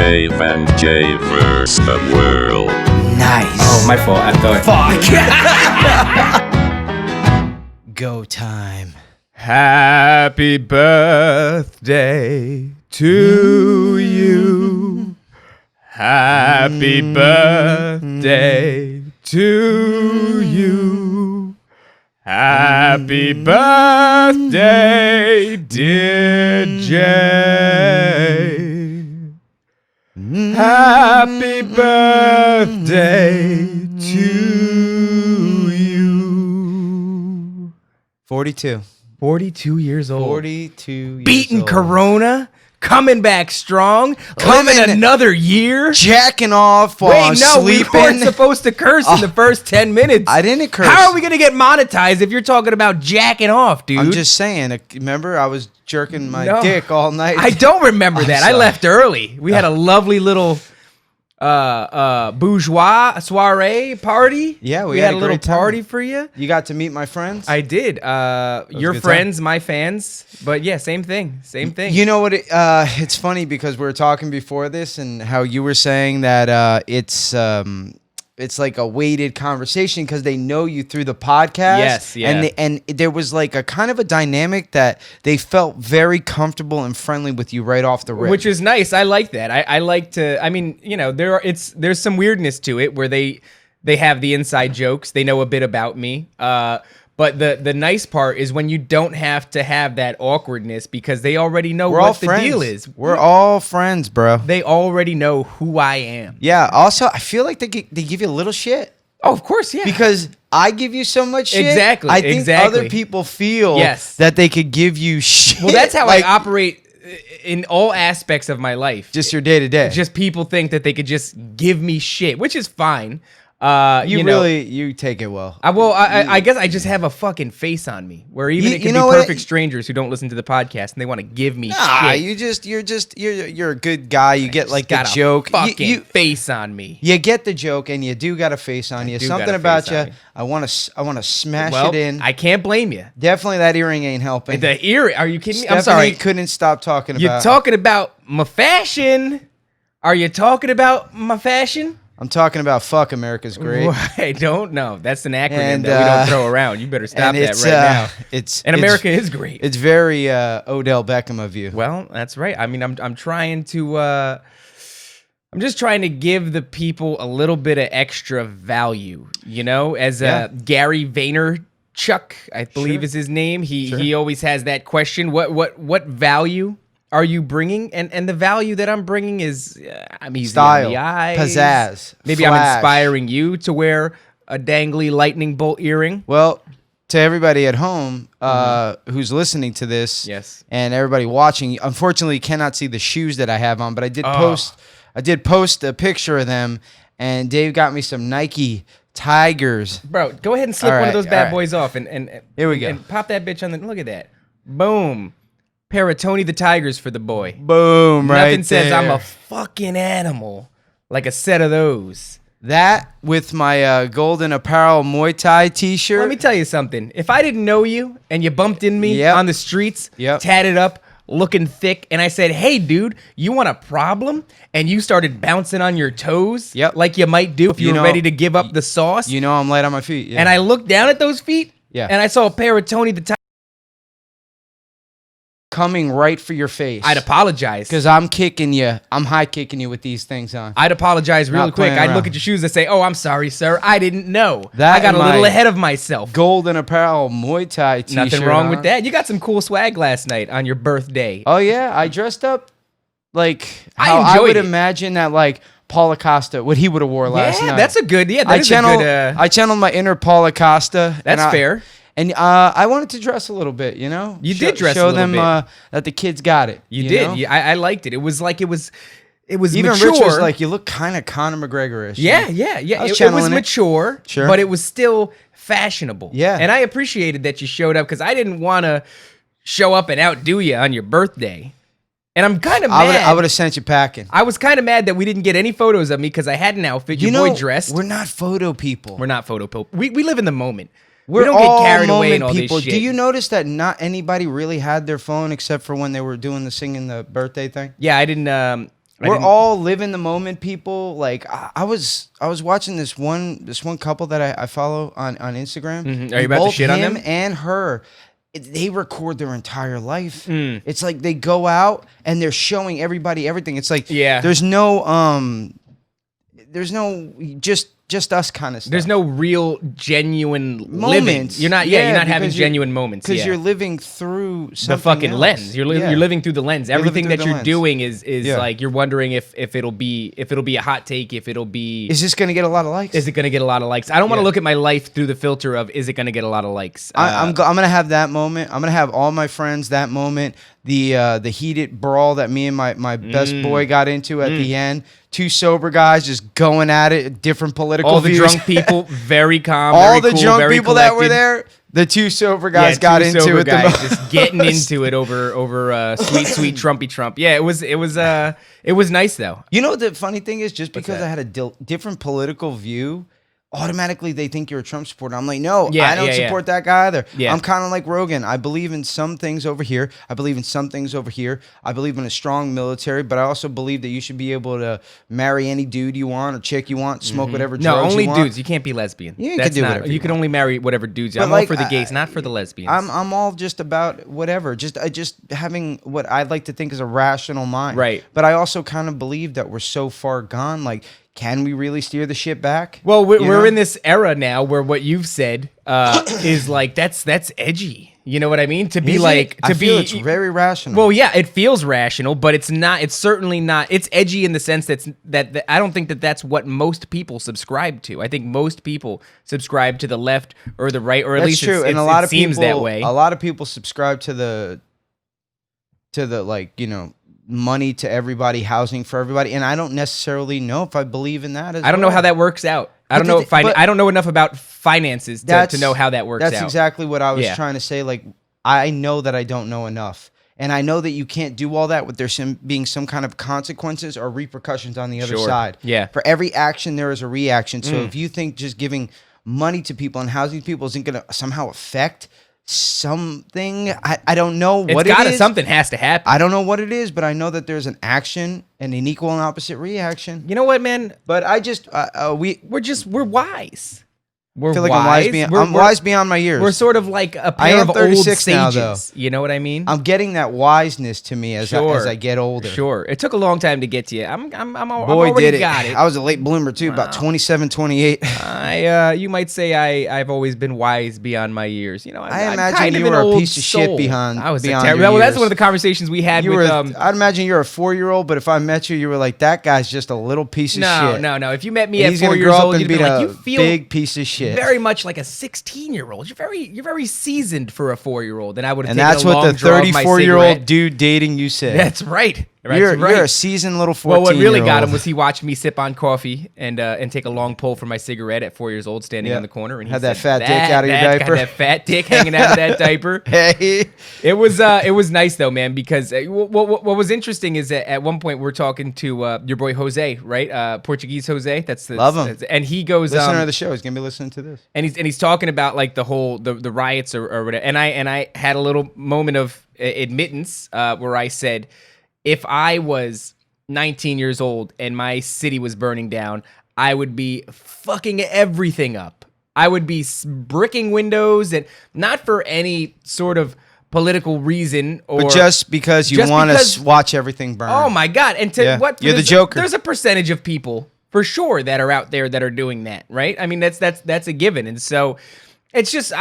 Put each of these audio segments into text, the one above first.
Dave and Jay versus the world. Nice. Oh, my fault. I thought. Fuck. Go time. Happy birthday to you. Happy birthday to you. Happy birthday, dear Jay. Happy birthday to you. 42. 42 years old. 42 years Beating old. Corona. Coming back strong. Living another year. Jacking off while I'm Wait, no, we sleeping. weren't supposed to curse in the first 10 minutes. I didn't curse. How are we going to get monetized if you're talking about jacking off, dude? I'm just saying. Remember, I was jerking my No. dick all night. I don't remember that. I sorry. left early. We had a lovely little bourgeois soiree party. Yeah, we had a little great time. party for you. You got to meet my friends? I did. Your good friends, my fans. But yeah, same thing. Same thing. You know what? It's funny because we were talking before this and how you were saying that it's like a weighted conversation because they know you through the podcast. Yes, yeah. And there was like a kind of a dynamic that they felt very comfortable and friendly with you right off the rip. Which is nice. I like that. I like to. I mean, you know, there's some weirdness to it where they have the inside jokes. They know a bit about me. But the nice part is when you don't have to have that awkwardness because they already know what the deal is. We're all friends, bro. They already know who I am. Yeah. Also, I feel like they give you a little shit. Oh, of course, yeah. Because I give you so much shit. Exactly, I think exactly. other people feel Yes. that they could give you shit. Well, that's how like, I operate in all aspects of my life. Just your day to day. Just people think that they could just give me shit, which is fine. You take it well. I guess I just have a fucking face on me where even it can be perfect strangers who don't listen to the podcast and they want to give me shit. You're a good guy. You get like the Got a joke. fucking face on me. You get the joke and you do got a face on you. do Something got a about face you. on me. I want to smash Well, it in. I can't blame you. Definitely that earring ain't helping. The ear? Are you kidding me? I'm Stephanie sorry. couldn't stop talking about. You're talking about my fashion. Are you talking about my fashion? I'm talking about fuck America's great. I don't know. That's an acronym And, that we don't throw around. You better stop that right now. And America is great. It's very Odell Beckham of you. Well, that's right. I mean, I'm trying to. I'm just trying to give the people a little bit of extra value. You know, as Gary Vaynerchuk, I believe is his name. He always has that question. What value are you bringing? And the value that I'm bringing is I'm easy Style, on the eyes, pizzazz, Maybe flash. I'm inspiring you to wear a dangly lightning bolt earring. Well, to everybody at home who's listening to this, Yes. and everybody watching, unfortunately, you cannot see the shoes that I have on, but I did post a picture of them, and Dave got me some Nike Tigers. Bro, go ahead and slip All one of right, those bad all right. boys off and Here we go. And pop that bitch on the. Look at that. Boom. Pair of Tony the Tigers for the boy. Boom, right Nothing says I'm there. a fucking animal like a set of those. That with my Golden Apparel Muay Thai t-shirt. Let me tell you something. If I didn't know you and you bumped in me Yep. on the streets, Yep. tatted up, looking thick, and I said, hey, dude, you want a problem? And you started bouncing on your toes Yep. like you might do if you were ready to give up the sauce. You know I'm light on my feet. Yeah. And I looked down at those feet, Yeah. and I saw a pair of Tony the Tigers. Coming right for your face. I'd apologize. Because I'm kicking you. I'm high kicking you with these things on. I'd apologize really Not quick. playing I'd around. look at your shoes and say, oh, I'm sorry, sir. I didn't know. That I got a and little my ahead of myself. Golden Apparel Muay Thai t-shirt. Nothing wrong with on. that. You got some cool swag last night on your birthday. Oh yeah, I dressed up like I how I enjoyed would it. imagine that like Paul Acosta, what he would have wore last night. That's a good. Yeah, that I is channeled, a good. I channeled my inner Paul Acosta. That's fair. And I wanted to dress a little bit, you know. You did dress a show little them bit. That the kids got it. You know? did. I liked it. It was like it was Even mature. Rich was like, you look kind of Conor McGregor-ish. Yeah. I was It was channeling it. mature, Sure. but it was still fashionable. Yeah. And I appreciated that you showed up because I didn't want to show up and outdo you on your birthday. And I'm kind of mad. I would have sent you packing. I was kind of mad that we didn't get any photos of me because I had an outfit. Your boy dressed. We're not photo people. We're not photo people. We live in the moment. We're we don't all get carried away in moment all people. this shit. Do you notice that not anybody really had their phone except for when they were doing the singing the birthday thing? Yeah, I didn't. We're all living the moment, people. Like I was watching this one couple that I follow on Instagram. Mm-hmm. Are you about to shit on them? Him and her, they record their entire life. It's like they go out and they're showing everybody everything. It's like there's no just us kind of stuff. There's no real genuine moments. Living. You're not having genuine moments because you're living through something the fucking else. lens. You're living through the lens. Everything that you're doing is like you're wondering if it'll be a hot take, if it'll be is this going to get a lot of likes? Is it going to get a lot of likes? I don't want to look at my life through the filter of is it going to get a lot of likes. I'm going to have that moment. I'm going to have all my friends that moment. The heated brawl that me and my best boy got into at the end. Two sober guys just going at it, different political views. All the drunk people, very calm, all very the cool, drunk very people collected. that were there, the two sober guys got into it. Just getting into it over sweet Trumpy Trump. Yeah, it was nice though. You know the funny thing is, just because I had a different political view, automatically they think you're a Trump supporter. I'm like, no, I don't support that guy either. Yeah. I'm kind of like Rogan. I believe in some things over here. I believe in some things over here. I believe in a strong military, but I also believe that you should be able to marry any dude you want or chick you want, smoke whatever drugs you want. No, only dudes. You can't be lesbian. Yeah, you can do whatever you can only marry whatever dudes. I'm all for the gays, not for the lesbians. I'm all just about whatever. Just having what I'd like to think is a rational mind. Right. But I also kind of believe that we're so far gone. Like, can we really steer the ship back? Well, we're in this era now where what you've said is like that's edgy. You know what I mean? To be it's very rational. Well, yeah, it feels rational, but it's not. It's certainly not. It's edgy in the sense that I don't think that's what most people subscribe to. I think most people subscribe to the left or the right, or at least true. And a lot of seems people, that way. A lot of people subscribe to the like, you know, money to everybody, housing for everybody, and I don't necessarily know if I believe in that. I don't know how that works out. I don't know. I don't know enough about finances to know how that works out. That's exactly what I was trying to say. Like, I know that I don't know enough, and I know that you can't do all that with there being some kind of consequences or repercussions on the other side. Yeah. For every action, there is a reaction. So if you think just giving money to people and housing people isn't going to somehow affect something, I don't know what it is. Something has to happen. I don't know what it is, but I know that there's an action and an equal and opposite reaction. You know what, man? But I just we're wise. I feel like I'm wise beyond my years. We're sort of like a pair of old sages. Now, though. You know what I mean? I'm getting that wiseness to me as I get older. Sure. It took a long time to get to you. I've already got it. I was a late bloomer too, about 27, 28. You might say I've always been wise beyond my years. You know, I imagine you were a piece of shit beyond. I was beyond terrible. Well, that's one of the conversations we had. I'd imagine you're a 4-year-old, but if I met you, you were like, that guy's just a little piece of shit. No. If you met me at 4 years old, you'd be like, you feel big piece of shit. Very much like a 16-year-old. You're very seasoned for a 4-year-old, and I would have taken that's a long what the draw of my 34-year-old cigarette. dude dating you said. That's right. You're a seasoned little 14-year-old. Well, what really got him was he watched me sip on coffee and take a long pull from my cigarette at 4 years old, standing on the corner, and he had that fat dick out of your diaper. That fat dick hanging out of that diaper. Hey, it was nice though, man. Because what was interesting is that at one point we're talking to your boy Jose, right? Portuguese Jose. Love him. And he goes listener of the show. He's gonna be listening to this. And he's talking about like the whole the riots or whatever. And I had a little moment of admittance where I said, if I was 19 years old and my city was burning down, I would be fucking everything up. I would be bricking windows, and not for any sort of political reason, but just because you want to watch everything burn. Oh my God. And you're the Joker. There's a percentage of people for sure that are out there that are doing that, right? I mean, that's a given. And so it's just,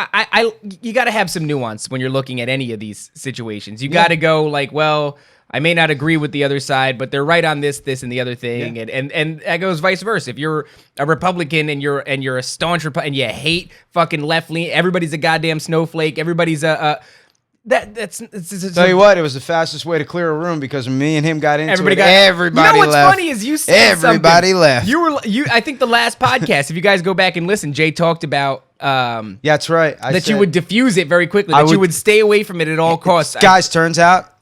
you got to have some nuance when you're looking at any of these situations. You got to go like, well, I may not agree with the other side, but they're right on this, and the other thing, and that goes vice versa. If you're a Republican and you're a staunch Republican and you hate fucking left lean, everybody's a goddamn snowflake. Everybody's that's tell you what, it was the fastest way to clear a room because me and him got into everybody you know what's left. Funny is you said everybody something. left. I think the last podcast, if you guys go back and listen, Jay talked about that's right. You would diffuse it very quickly. You would stay away from it at all costs. Guys, turns out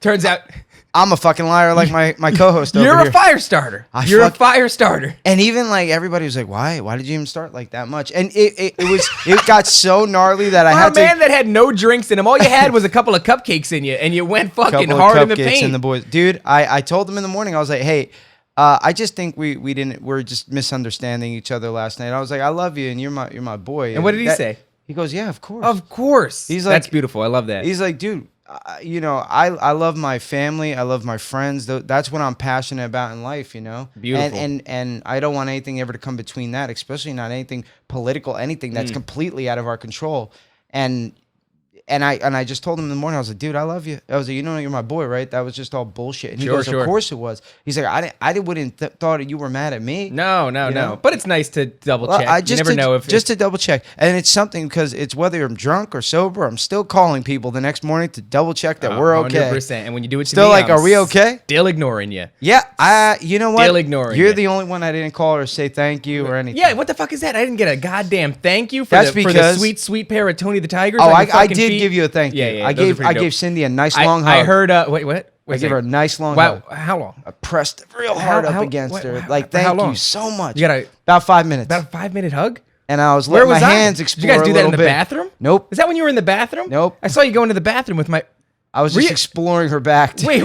I'm a fucking liar like my co-host over You're here. a fire starter. You're a fire starter. And even like everybody was like, why did you even start like that much? And it got so gnarly that I had to. A man that had no drinks in him. All you had was a couple of cupcakes in you, and you went fucking hard in the paint. In the boys. Dude, I told them in the morning, I was like, hey, I just think we're just misunderstanding each other last night. I was like, I love you, and you're my boy. And what did he say? He goes, yeah, of course. Of course. He's like, that's beautiful. I love that. He's like, dude, I love my family. I love my friends. That's what I'm passionate about in life, Beautiful. And I don't want anything ever to come between that, especially not anything political, anything that's completely out of our control. And I just told him in the morning, I was like, dude, I love you. I was like, you're my boy, right? That was just all bullshit. And he goes, of course it was. He's like, I wouldn't thought you were mad at me. No. But it's nice to double check. You never know if just to double check. And it's something because it's whether I'm drunk or sober, I'm still calling people the next morning to double check that we're okay. 100%. And when you do it to still me, like, are we okay? Still ignoring you. Yeah, you know what? Still ignoring You're the only one I didn't call or say thank you or anything. Yeah, what the fuck is that? I didn't get a goddamn thank you for the sweet, sweet pair of Tony the Tigers. Oh, I did give you a thank you. Yeah. I gave Cindy a nice long hug. I heard. Wait, what? I gave her a nice long hug. How long? I pressed real hard up against her. Like, thank you so much. You got about 5 minutes. About a 5-minute hug. And I was letting my hands explore. Did you guys do that in the bit. bathroom? Nope. Is that when you were in the bathroom? Nope. I saw you go into the bathroom with my. I was just exploring her back. Wait.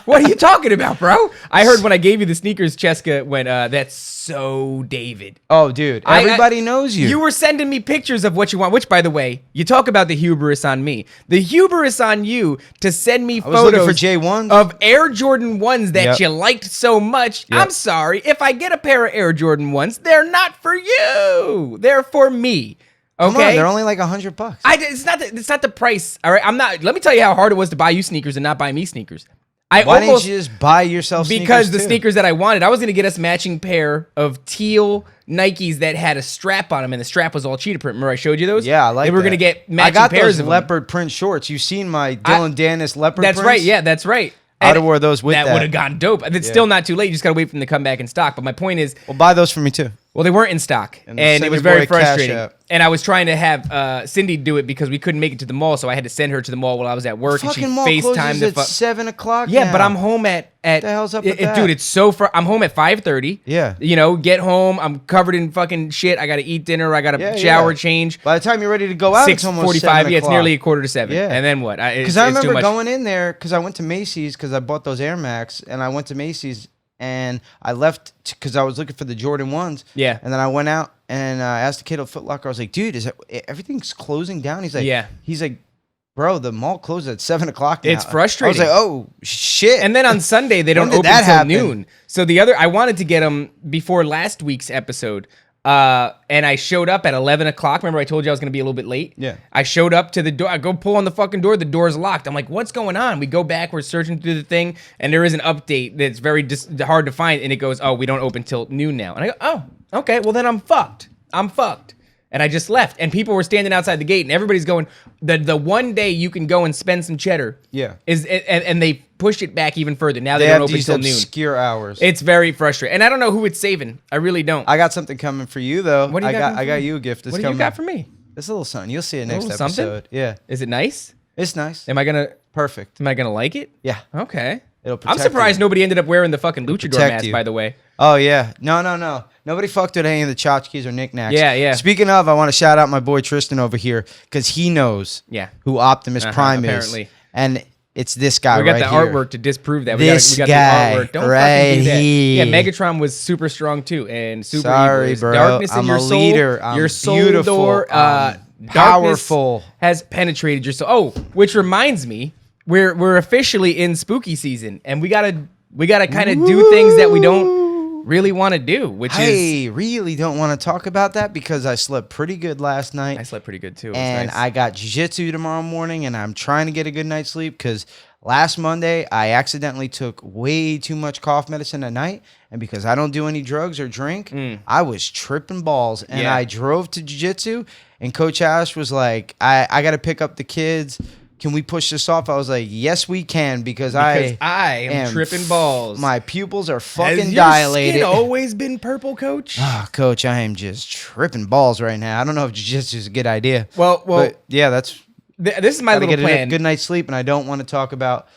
What are you talking about, bro? I heard when I gave you the sneakers, Cheska, when that's so David. Oh, dude. Everybody knows you. You were sending me pictures of what you want, which, by the way, you talk about the hubris on me. The hubris on you to send me photos for J1s. of Air Jordan 1s that you liked so much. Yep. I'm sorry. If I get a pair of Air Jordan 1s, they're not for you. They're for me. Okay, come on, they're only like $100. It's not the price. All right, I'm not. Let me tell you how hard it was to buy you sneakers and not buy me sneakers. Why didn't you just buy yourself sneakers? Because the sneakers that I wanted, I was gonna get us matching pair of teal Nikes that had a strap on them, and the strap was all cheetah print. Remember I showed you those? Yeah, I like. And we were gonna get matching pairs of them. I got those leopard print shorts. You've seen my Dylan Dennis leopard. That's prints? right. Yeah, that's right. I'd have wore those with that. That would have gone dope. It's still not too late. You just gotta wait for them to come back in stock. But my point is, well, buy those for me too. Well, they weren't in stock, and it was very frustrating. And I was trying to have Cindy do it because we couldn't make it to the mall, so I had to send her to the mall while I was at work. And she mall FaceTimed at 7 o'clock. Yeah, but I'm home at what the hell's up with that? Dude, it's so far. I'm home at 5:30. Yeah, get home. I'm covered in fucking shit. I gotta eat dinner. I gotta shower, change. By the time you're ready to go out, it's almost 6:45. Yeah, it's nearly 6:45. Yeah, and then what? Because I remember going in there because I went to Macy's because I bought those Air Max, and I went to Macy's. And I left because I was looking for the Jordan 1s. Yeah. And then I went out and I asked the kid at Foot Locker. I was like, dude, everything's closing down? He's like, yeah. He's like, bro, the mall closes at 7 o'clock now. It's frustrating. I was like, oh, shit. And then on Sunday, they don't open until noon. So I wanted to get them before last week's episode. And I showed up at 11 o'clock. Remember I told you I was going to be a little bit late? Yeah. I showed up to the door. I go pull on the fucking door. The door's locked. I'm like, what's going on? We go back. We're searching through the thing. And there is an update that's very hard to find. And it goes, oh, we don't open till noon now. And I go, oh, okay. Well, then I'm fucked. And I just left. And people were standing outside the gate. And everybody's going, the one day you can go and spend some cheddar. Yeah. And they pushed it back even further. Now they don't open till noon. Obscure hours. It's very frustrating. And I don't know who it's saving. I really don't. I got something coming for you, though. What do you got? I got you a gift. What do you got for me? It's a little something. You'll see it next episode. Something? Yeah. Is it nice? It's nice. Perfect. Am I gonna like it? Yeah. Okay. It'll protect I'm surprised you. nobody ended up wearing the fucking luchador mask, by the way. Oh, yeah. No. Nobody fucked with any of the tchotchkes or knickknacks. Yeah. Speaking of, I want to shout out my boy Tristan over here because he knows who Optimus Prime apparently. is. And it's this guy right here. We got the artwork to disprove that. We got guy the artwork. Don't right fucking do that. here. Yeah, Megatron was super strong too. And super Sorry, evil. Bro. Darkness in I'm your a soul. leader. I'm your soul beautiful. door. Powerful. Has penetrated your soul. Oh, which reminds me, we're officially in spooky season. And we gotta kind of do things that we don't really want to do, which I really don't want to talk about that because I slept pretty good last night. I slept pretty good too. And nice. I got jiu-jitsu tomorrow morning, and I'm trying to get a good night's sleep because last Monday I accidentally took way too much cough medicine at night, and because I don't do any drugs or drink, I was tripping balls. And I drove to jiu-jitsu, and Coach Ash was like, I got to pick up the kids. Can we push this off? I was like, yes, we can, because I am tripping balls. My pupils are fucking dilated. dilated. Has your skin always been purple, Coach? Coach, I am just tripping balls right now. I don't know if jiu-jitsu is a good idea. Well, but yeah, this is my little plan. A good night's sleep, and I don't want to talk about.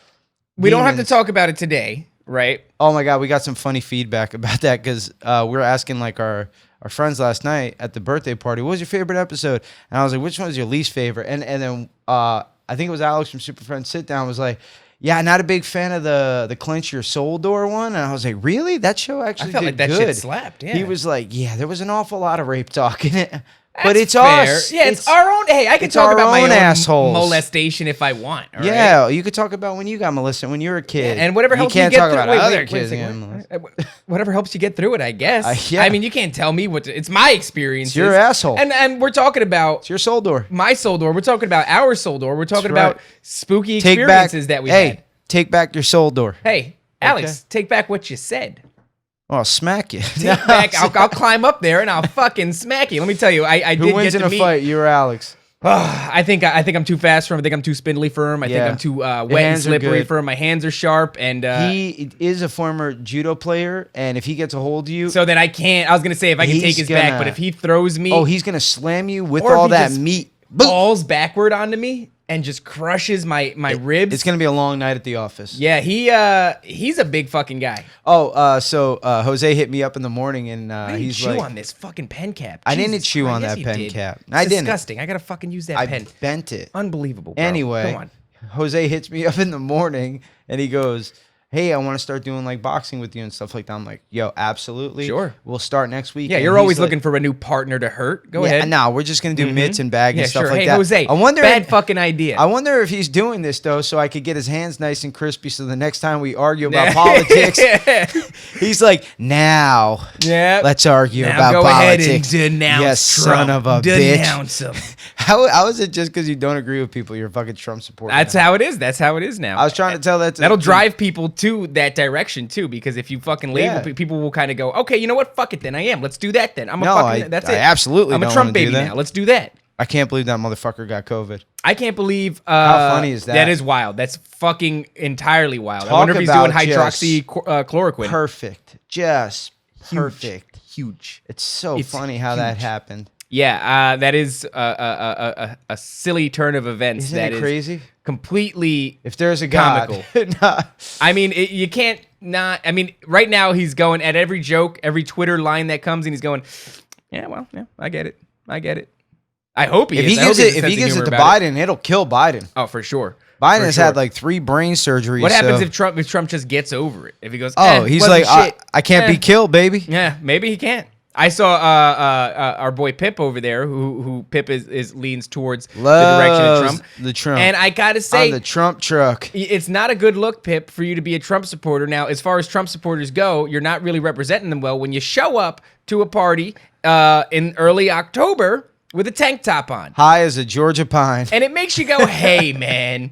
We don't have to talk about it today, right? Oh my God, we got some funny feedback about that because we were asking like our friends last night at the birthday party, what was your favorite episode? And I was like, which one was your least favorite? And then I think it was Alex from Super Friends Sit Down was like, Yeah, not a big fan of the Clench Your Soul Door one. And I was like, really? That show actually I felt did like that good. shit slapped. Yeah. He was like, yeah, there was an awful lot of rape talk in it. But it's fair. us. Yeah, it's our own. Hey, I can talk about my own assholes. molestation if I want. All yeah, right? you could talk about when you got molested when you were a kid. And whatever helps you can't you get talk through. about other kids. Whatever helps you get through it, I guess. Yeah. I mean, you can't tell me what. It's my experience. It's your asshole. And we're talking about it's your soul door. My soul door. We're talking about our soul door. We're talking about spooky take experiences that we had. Hey, take back your soul door. Hey, Alex, take back what you said. Oh, I'll smack you. Take back. I'll climb up there and I'll fucking smack you. Let me tell you, I Who did wins get in to a fight? You or Alex? I think I'm too fast for him. I think I'm too spindly for him. I think I'm too wet and slippery for him. My hands are sharp, and he is a former judo player. And if he gets a hold of you, so then I can't. I was gonna say if I can take his back, but if he throws me, he's gonna slam you with all that meat, falls backward onto me, and just crushes my ribs. It's gonna be a long night at the office. Yeah, he's a big fucking guy. So Jose hit me up in the morning and he's chew like, on this fucking pen cap. I didn't chew on that pen cap. I didn't. Disgusting. I gotta fucking use that pen. I bent it. Unbelievable. Bro. Anyway, come on. Jose hits me up in the morning and he goes, hey, I want to start doing like boxing with you and stuff like that. I'm like, yo, absolutely. Sure. We'll start next week. Yeah, and you're always like, looking for a new partner to hurt. Go ahead. No, we're just going to do mitts and bag and stuff like hey, that. Jose, I wonder bad fucking idea. I wonder if he's doing this, though, so I could get his hands nice and crispy so the next time we argue about politics, he's like, now let's argue about go politics. Ahead and denounce yes, Trump. Son of a denounce bitch. him. How is it just because you don't agree with people, you're a fucking Trump supporter? That's how it is. That's how it is now. I was trying to tell that to that'll drive people to that direction, too, because if you fucking label people will kind of go, okay, you know what? Fuck it then. I am. Let's do that then. That's it. I absolutely I'm a don't Trump wanna do baby that. now. Let's do that. I can't believe that motherfucker got COVID. I can't believe how funny is that? That is wild. That's fucking entirely wild. Talk I wonder if he's doing about hydroxychloroquine. Perfect. Just perfect. Huge. It's so funny how that happened. Yeah, that is a silly turn of events. Isn't that it crazy? Completely. If there's a comical. God. I mean, you can't not. I mean, right now he's going at every joke, every Twitter line that comes, and he's going, "Yeah, well, yeah, I get it. I hope he is. If he gives it to Biden, it'll kill Biden. Oh, for sure. Biden has had like 3 brain surgeries. What happens if Trump just gets over it? If he goes, he's like, I can't be killed, baby. Yeah, maybe he can't. I saw our boy Pip over there, who Pip is leans towards the direction of Trump. The Trump. And I gotta say, on the Trump truck. It's not a good look, Pip, for you to be a Trump supporter. Now, as far as Trump supporters go, you're not really representing them well when you show up to a party in early October with a tank top on, high as a Georgia pine, and it makes you go, "Hey, man."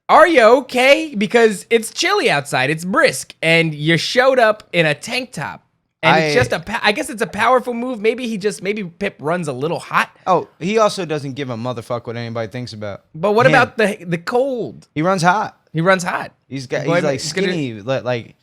Are you okay? Because it's chilly outside, it's brisk, and you showed up in a tank top. And it's just I guess it's a powerful move. Maybe Pip runs a little hot. Oh, he also doesn't give a motherfuck what anybody thinks about. But what about the cold? He runs hot. He's like skinny, like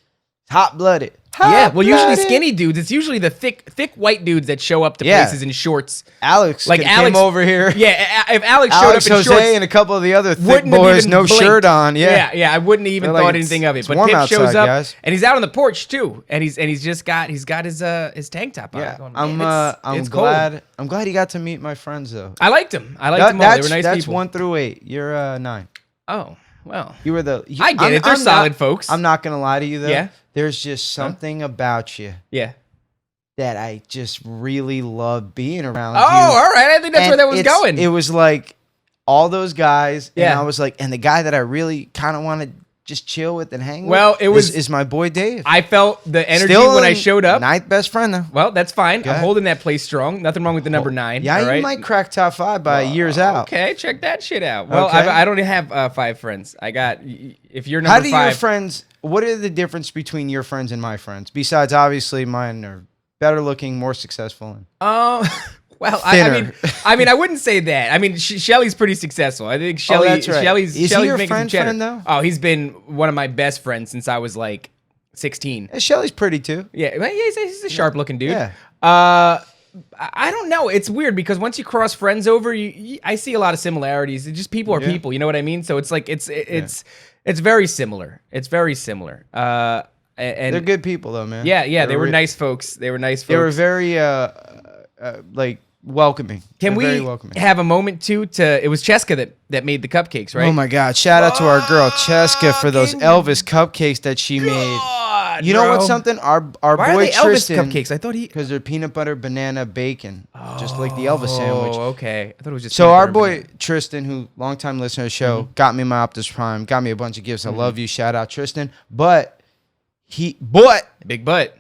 hot-blooded. Yeah, well, usually skinny dudes. It's usually the thick white dudes that show up to places in shorts. Alex came over here. Yeah, if Alex showed up in Jose shorts, and a couple of the other thick boys, no shirt on. Yeah, I wouldn't have even thought anything of it. But Pip shows up, and he's out on the porch too, and he's got his tank top on. Yeah, I'm glad he got to meet my friends though. I liked him. Them all. They were nice people. That's 1 through 8. You're 9. Oh. Well, you were I get it. They're solid folks. I'm not gonna lie to you though. Yeah. There's just something about you. Yeah. That I just really love being around. Oh, all right. I think that's where that was going. It was like all those guys, and I was like, and the guy that I really kind of want to just chill with and hang with. Is my boy Dave. I felt the energy when I showed up. 9th best friend though. Well, that's fine. I'm holding that place strong. Nothing wrong with the number 9. Yeah, you might crack top 5 by years out. Okay, check that shit out. Well, I don't have 5 friends. I got if you're number 5. How do your friends? What are the difference between your friends and my friends? Besides, obviously, mine are better looking, more successful. Well, I mean, I wouldn't say that. I mean, Shelly's pretty successful. I think Shelly. That's right. Shelly's Is he your making some cheddar. friend though? Oh, he's been one of my best friends since I was like 16. Shelly's pretty too. Yeah, he's a sharp looking dude. Yeah. I don't know. It's weird because once you cross friends over, I see a lot of similarities. It's just people are people. You know what I mean? So it's like it's very similar. It's very similar. And they're good people though, man. Yeah. They were nice folks. They were very welcoming. Can we have a moment too? It was Cheska that made the cupcakes, right? Oh my God! Shout out to our girl Cheska for those Elvis cupcakes that she made. You know what's something? Our Why boy are they Tristan. Elvis cupcakes? I thought because they're peanut butter, banana, bacon, just like the Elvis sandwich. Oh, okay. I thought it was just. So our boy Tristan, who longtime listener of the show, got me my Optus Prime, got me a bunch of gifts. I love you. Shout out Tristan. But big butt.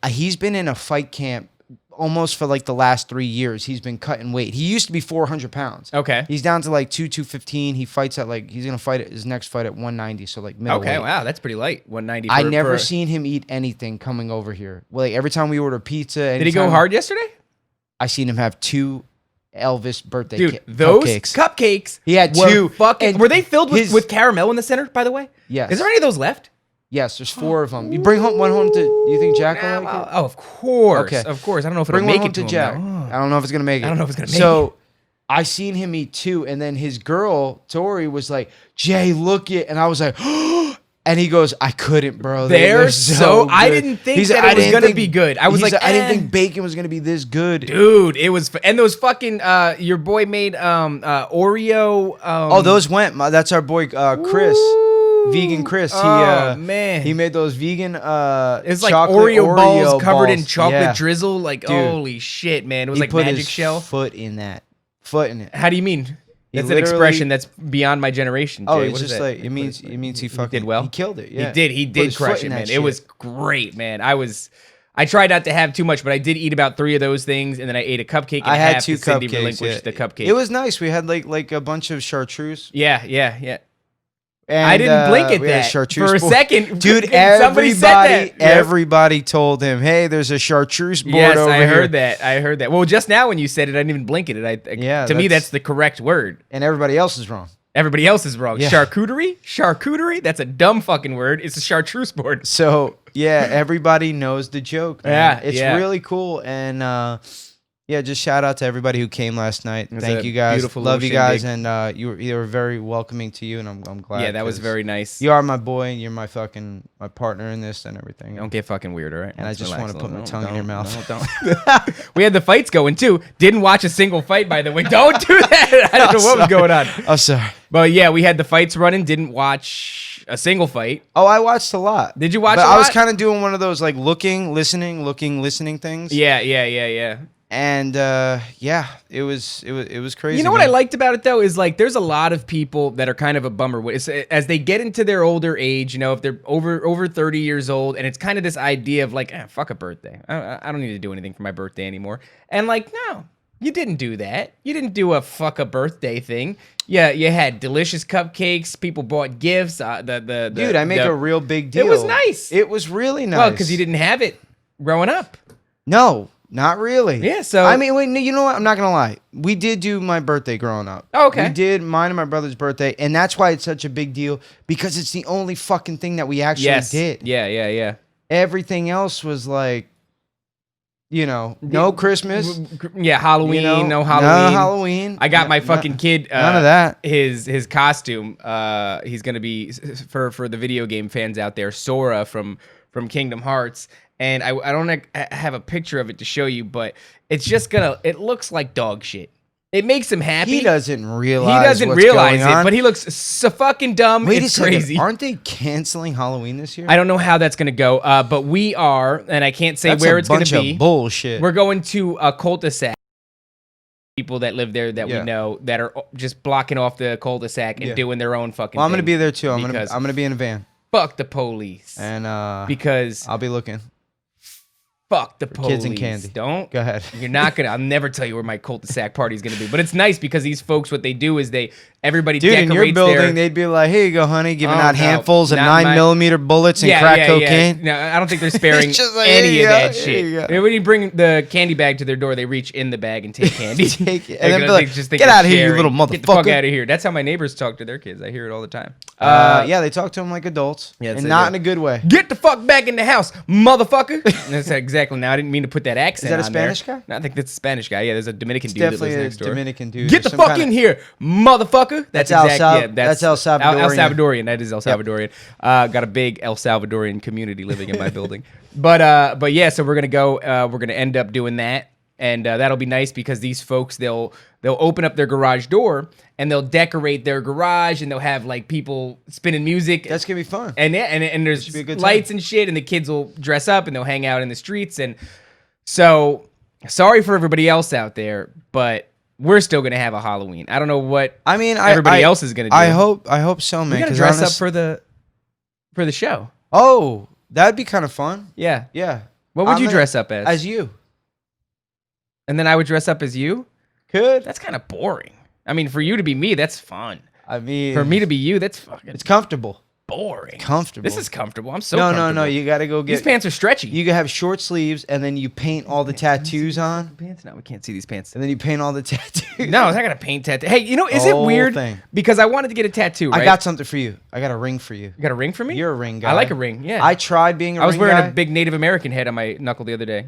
He's been in a fight camp almost for like the last 3 years. He's been cutting weight. He used to be 400 pounds. Okay. He's down to like 215. He fights at he's going to fight his next fight at 190. So like middleweight. Okay, wow, that's pretty light. 190. I never seen him eat anything coming over here. Like every time we order pizza. Did he go hard yesterday? I seen him have 2 Elvis birthday those cupcakes. Cupcakes. He had 2. Were they filled with caramel in the center, by the way? Yes. Is there any of those left? Yes, there's 4 of them. You bring one home to. You think Jack will like it? Oh, of course. Okay. Of course. I don't know if Bring it'll one make home it to Jack. him. I don't know if it's gonna make it. So, I seen him eat 2, and then his girl Tori was like, "Jay, look it," and I was like, and he goes, "I couldn't, bro. They're so good. I didn't think that it was gonna be good. I was like, I didn't think bacon was gonna be this good, dude. It was, and those fucking your boy made Oreo. Those went. That's our boy Chris. Vegan Chris. Man, he made those vegan. It's like Oreo balls covered in chocolate drizzle. Like, dude, holy shit, man! It was like magic shell. Foot in it. How do you mean? That's an expression that's beyond my generation. Jay. It's just like it means he fucking did well. He killed it. Yeah, he did crush it, man. It was great, man. I tried not to have too much, but I did eat about 3 of those things, and then I ate a cupcake. And I had half 2 Cindy cupcakes. Relinquished the cupcake. It was nice. We had like a bunch of chartreuse. Yeah. And, I didn't blink at that for a second, dude. Everybody told him, "Hey, there's a chartreuse board over here." Yes, I heard that. Well, just now when you said it, I didn't even blink at it. To me, that's the correct word. And everybody else is wrong. Everybody else is wrong. Yeah. Charcuterie. That's a dumb fucking word. It's a chartreuse board. So yeah, everybody knows the joke. Man. Yeah, it's really cool. And just shout out to everybody who came last night. Thank you guys. Love you guys, and you were very welcoming to you, and I'm glad. Yeah, that was very nice. You are my boy, and you're my partner in this and everything. Don't get fucking weird, all right? And I just want to put my tongue in your mouth. Don't. We had the fights going too. Didn't watch a single fight, by the way. Don't do that. I don't know what was going on. I'm sorry. But yeah, we had the fights running. Didn't watch a single fight. Oh, I watched a lot. Did you watch a lot? I was kind of doing one of those like listening things. Yeah. And it was crazy. You know what I liked about it though is like there's a lot of people that are kind of a bummer as they get into their older age. You know, if they're over 30 years old, and it's kind of this idea of like, fuck a birthday. I don't need to do anything for my birthday anymore. And like, no, you didn't do that. You didn't do a fuck a birthday thing. Yeah, you had delicious cupcakes. People bought gifts. Dude, I make a real big deal. It was nice. It was really nice. Well, because you didn't have it growing up. No. Not really. Yeah, so... I mean, wait, you know what? I'm not going to lie. We did do my birthday growing up. Oh, okay. We did mine and my brother's birthday, and that's why it's such a big deal, because it's the only fucking thing that we actually did. Yeah. Everything else was like, no Christmas. Yeah, Halloween, no Halloween. No Halloween. I got my fucking kid... none of that. His costume, he's going to be, for the video game fans out there, Sora from Kingdom Hearts. And I don't have a picture of it to show you, but it's just it looks like dog shit. It makes him happy. He doesn't realize it, but he looks so fucking dumb. Wait it's a second. Crazy. Aren't they canceling Halloween this year? I don't know how that's going to go, but we are, and I can't say where it's going to be. That's a bunch of bullshit. We're going to a cul-de-sac. People that live there that we know that are just blocking off the cul-de-sac and doing their own fucking thing. I'm going to be there too. I'm going to be in a van. Fuck the police. And because I'll be looking. Fuck the police. Kids and candy. Don't. Go ahead. You're not going to... I'll never tell you where my cul-de-sac party is going to be. But it's nice because these folks, what they do is everybody decorates in your building, they'd be like, here you go, honey, giving out handfuls of 9mm bullets and crack cocaine. No, I don't think they're sparing like, any of that shit. When you bring the candy bag to their door, they reach in the bag and take candy. Take it. And then be like, get out of here, you little motherfucker. Get the fuck out of here. That's how my neighbors talk to their kids. I hear it all the time. They talk to them like adults. Yeah, and not in a good way. Get the fuck back in the house, motherfucker. That's exactly. Now, I didn't mean to put that accent on there. Is that a Spanish guy? No, I think that's a Spanish guy. Yeah, there's a Dominican dude that lives next door. Dominican dude. Get the fuck in here, motherfucker. That's exactly. That's El Salvadorian. El Salvadorian. That is El Salvadorian. Got a big El Salvadorian community living in my building. But yeah, so we're gonna go. We're gonna end up doing that, and that'll be nice because these folks they'll open up their garage door and they'll decorate their garage and they'll have like people spinning music. That's gonna be fun. And there's lights and shit, and the kids will dress up and they'll hang out in the streets. And so sorry for everybody else out there, but we're still gonna have a Halloween. I don't know what everybody else is gonna do. I hope so, man. We gotta dress up for the show. Oh, that'd be kind of fun. Yeah. Yeah. What would you dress up as? As you. And then I would dress up as you? Could. That's kind of boring. I mean, for you to be me, that's fun. I mean, for me to be you, that's fucking. It's comfortable. Boring. Comfortable. This is comfortable. I'm so comfortable. No. You got to go get. These pants are stretchy. You can have short sleeves, and then you paint all the tattoos on. Pants? No, we can't see these pants. And then you paint all the tattoos. No, I'm not gonna paint tattoo. Hey, is it weird? Because I wanted to get a tattoo. Right? I got something for you. I got a ring for you. You got a ring for me? You're a ring guy. I like a ring. Yeah. I tried being a ring guy. I was wearing a big Native American head on my knuckle the other day.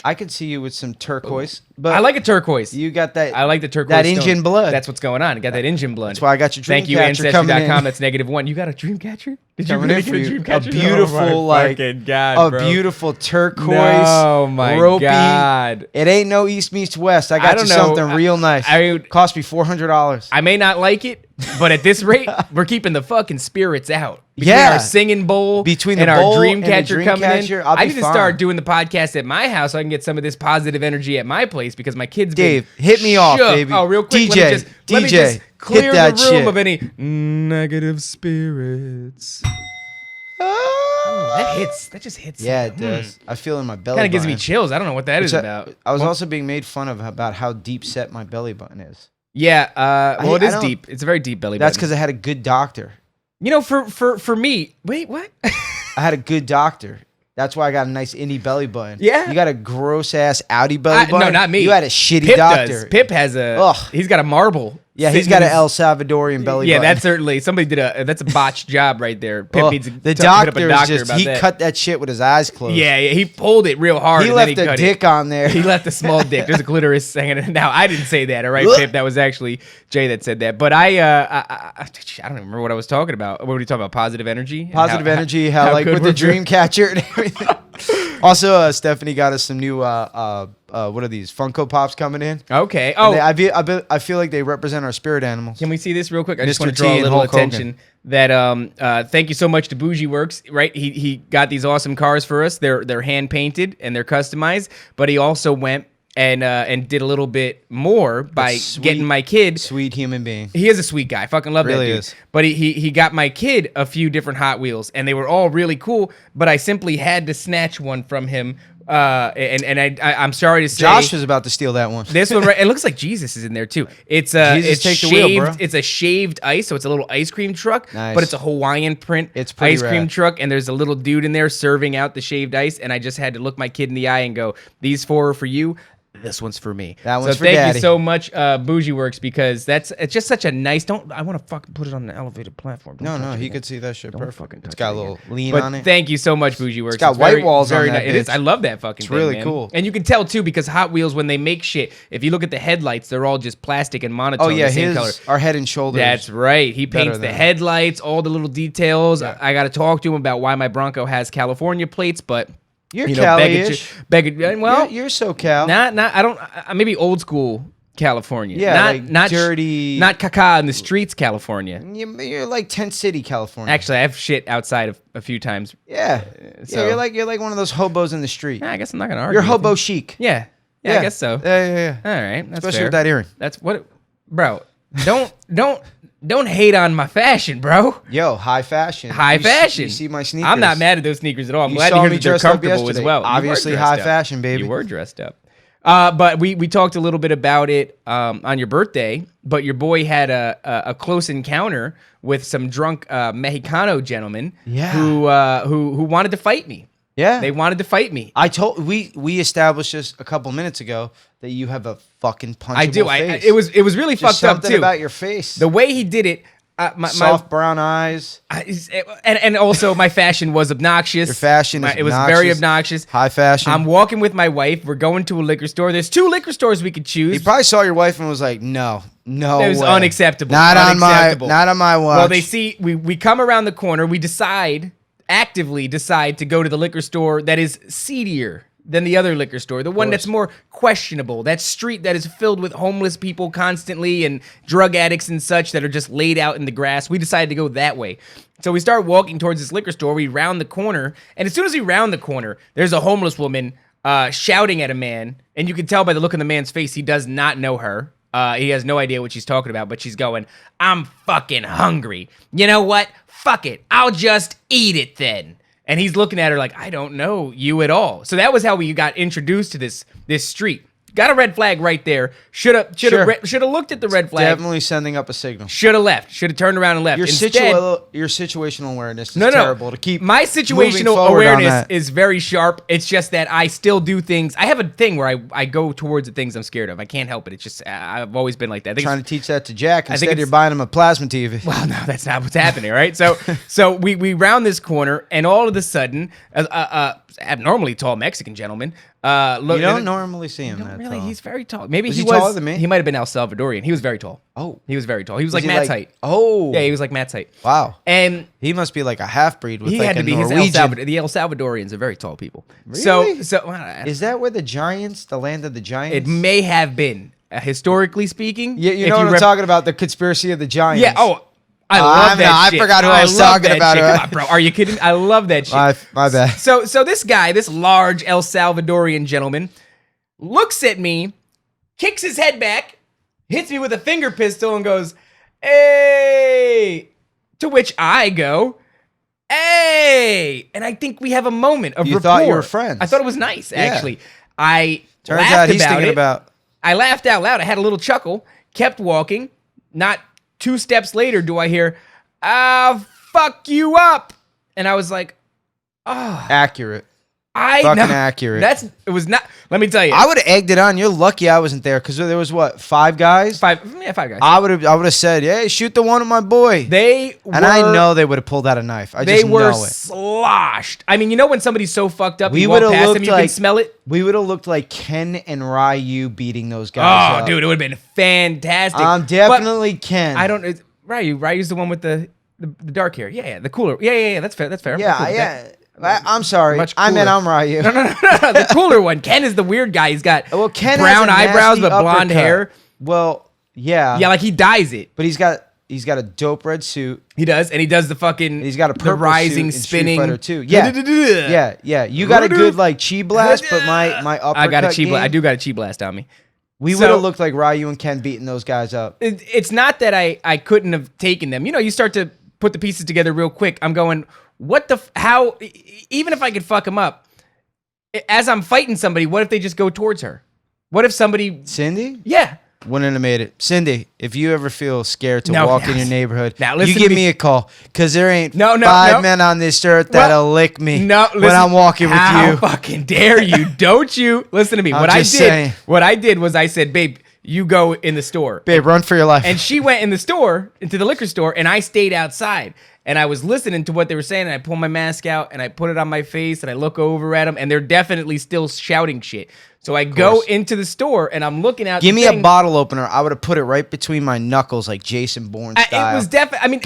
I could see you with some turquoise, but I like a turquoise. You got that. I like the turquoise. That Indian blood. That's what's going on. You got that Indian blood. That's why I got your dream catcher. Thank you, Ancestry.com. That's -1. You got a dream catcher? Did you really get a dream catcher? A beautiful, beautiful turquoise. Oh my ropey. God! It ain't no East meets West. I got you something real nice. Cost me $400. I may not like it, but at this rate, we're keeping the fucking spirits out. Between our singing bowl and our dream catcher coming in. I need to start doing the podcast at my house so I can get some of this positive energy at my place because my kids. Dave, hit me off, baby. Oh, real quick, DJ, let me just clear the room of any negative spirits. That hits. That just hits. Yeah, it does. I feel in my belly. Kind of gives me chills. I don't know what that is about. I was also being made fun of about how deep set my belly button is. Yeah. Well, it is deep. It's a very deep belly button. That's because I had a good doctor. For me, wait, what? I had a good doctor. That's why I got a nice indie belly button. Yeah. You got a gross ass Audi belly button? No, not me. You had a shitty Pip doctor. Does. Pip has he's got a marble. Yeah, he's got an El Salvadorian belly button. Yeah, that's certainly, somebody that's a botched job right there. Pip needs to the hit up a doctor about he that. cut that shit with his eyes closed. Yeah, he pulled it real hard. He left a dick on there. He left a small dick. There's a clitoris hanging. Now, I didn't say that, all right, Pip? That was actually Jay that said that. But I don't even remember what I was talking about. What were we talking about? Positive energy? Positive energy, how like with the dream catcher and everything. Also, Stephanie got us some new what are these Funko Pops coming in? Okay. Oh, I feel like they represent our spirit animals. Can we see this real quick? I just want to draw a little attention that thank you so much to Bougie Works. Right, he got these awesome cars for us. They're hand painted and they're customized. But he also went and did a little bit more by getting my kid. Sweet human being. He is a sweet guy. I fucking love that dude. Is. But he got my kid a few different Hot Wheels, and they were all really cool. But I simply had to snatch one from him. I'm sorry to say, Josh was about to steal that one. This one, right? It looks like Jesus is in there too. It's shaved. The wheel, bro. It's a shaved ice, so it's a little ice cream truck. Nice. But it's a Hawaiian print ice cream truck, and there's a little dude in there serving out the shaved ice. And I just had to look my kid in the eye and go, "These 4 are for you. This one's for me." That one's for Daddy. Daddy. You so much, Bougie Works, because it's just such a nice. I want to fucking put it on the elevated platform. No, he could see that shit perfect. It's got a little lean on it. Thank you so much, Bougie Works. It's got white walls on that. It is. I love that fucking. It's really thing, cool. And you can tell too because Hot Wheels, when they make shit, if you look at the headlights, they're all just plastic and monotone. Oh yeah, the same color. Our Head and Shoulders. That's right. He paints the headlights, all the little details. Yeah. I got to talk to him about why my Bronco has California plates, but. You're Cali-ish. Well, you're SoCal. I don't. Maybe old school California. Yeah, not dirty. Not caca in the streets, California. You're like Tent City, California. Actually, I have shit outside a few times. Yeah. So you're like one of those hobos in the street. I guess I'm not gonna argue. You're hobo chic. Yeah, I guess so. Yeah. All right, that's especially fair. with that earring. That's what, bro. Don't hate on my fashion, bro. Yo, high fashion. You see my sneakers. I'm not mad at those sneakers at all. I'm glad to hear that they're comfortable as well. Obviously high fashion, baby. You were dressed up. But we talked a little bit about it on your birthday, but your boy had a close encounter with some drunk Mexicano gentlemen who wanted to fight me. Yeah. They wanted to fight me. We established this a couple minutes ago that you have a fucking punchable I do. face. It was really Just fucked up too. Something about your face. The way he did it. Soft brown eyes. And also my fashion was obnoxious. Your fashion is It was very obnoxious. High fashion. I'm walking with my wife. We're going to a liquor store. There's 2 liquor stores we could choose. He probably saw your wife and was like, no It was way. unacceptable. Not on my watch. Well, they see, we come around the corner. We actively decide to go to the liquor store that is seedier than the other liquor store, the one that's more questionable, that street that is filled with homeless people constantly and drug addicts and such that are just laid out in the grass. We decided to go that way. So we start walking towards this liquor store. We round the corner, and as soon as we round the corner, there's a homeless woman shouting at a man, and you can tell by the look on the man's face he does not know her. He has no idea what she's talking about, but she's going, "I'm fucking hungry. You know what? Fuck it. I'll just eat it then." And he's looking at her like, "I don't know you at all." So that was how we got introduced to this street. Got a red flag right there. Should have looked at the red flag. Definitely sending up a signal. Should have left. Should have turned around and left. Your situational awareness is terrible to keep. My situational awareness is very sharp. It's just that I still do things. I have a thing where I go towards the things I'm scared of. I can't help it. It's just I've always been like that. I think trying to teach that to Jack. Instead, you're buying him a plasma TV. Well, no, that's not what's happening, right? So we round this corner, and all of a sudden, abnormally tall Mexican gentleman. You don't normally see him that tall. He's very tall. Maybe he was taller than me. He might have been El Salvadorian. He was very tall. Oh, he was very tall. He was like Matt's height. Oh, yeah, he was like Matt's height. Wow. And he must be like a half breed with he like had to a be Norwegian. The El Salvadorians are very tall people. Really? So is that where the land of the giants? It may have been historically speaking. Yeah, you know what I'm talking about, the conspiracy of the giants. Yeah. Oh. I love that shit. I forgot who I was talking about. Come on, bro. Are you kidding? I love that shit. My bad. So this guy, this large El Salvadorian gentleman, looks at me, kicks his head back, hits me with a finger pistol, and goes, "Hey!" To which I go, "Hey!" And I think we have a moment of rapport. You thought you were friends. I thought it was nice, actually. I Turns out he's thinking about. I laughed out loud. I had a little chuckle, kept walking. Not 2 steps later do I hear, fuck you up. And I was like, oh. Accurate. Accurate. It was not, let me tell you. I would have egged it on. You're lucky I wasn't there because there was what, 5 guys? 5 guys. I would have said, hey, shoot the one of my boy. And I know they would have pulled out a knife. They were sloshed. I mean, you know when somebody's so fucked up, you walk past them, you can smell it? We would have looked like Ken and Ryu beating those guys up. Dude, it would have been fantastic. Definitely Ken. Ryu's the one with the dark hair. Yeah, the cooler. Yeah, that's fair. Yeah. I'm sorry. I meant I'm Ryu. No. The cooler one. Ken is the weird guy. He's got Ken brown eyebrows but blonde hair. Well, yeah. Yeah, like he dyes it. But he's got a dope red suit. He does, and he does the fucking. He's got a purple rising suit spinning. In Street Fighter 2. Yeah. You got a good like chi blast, but my uppercut I got a chi blast. I do got a chi blast on me. We would have looked like Ryu and Ken beating those guys up. It's not that I couldn't have taken them. You know, you start to put the pieces together real quick. I'm going, how, even if I could fuck him up, as I'm fighting somebody, what if they just go towards her? What if somebody... Cindy? Yeah. Wouldn't have made it. Cindy, if you ever feel scared to walk in your neighborhood, you give me a call. Because there ain't 5 men on this earth that'll lick me when I'm walking with you. How fucking dare you? Don't you? Listen to me. What I did was I said, babe, you go in the store. Babe, run for your life. And she went in the store, into the liquor store, and I stayed outside. And I was listening to what they were saying, and I pulled my mask out, and I put it on my face, and I look over at them, and they're definitely still shouting shit. So I go into the store, and I'm looking out. Give me a bottle opener. I would have put it right between my knuckles like Jason Bourne style. It was definitely, I mean,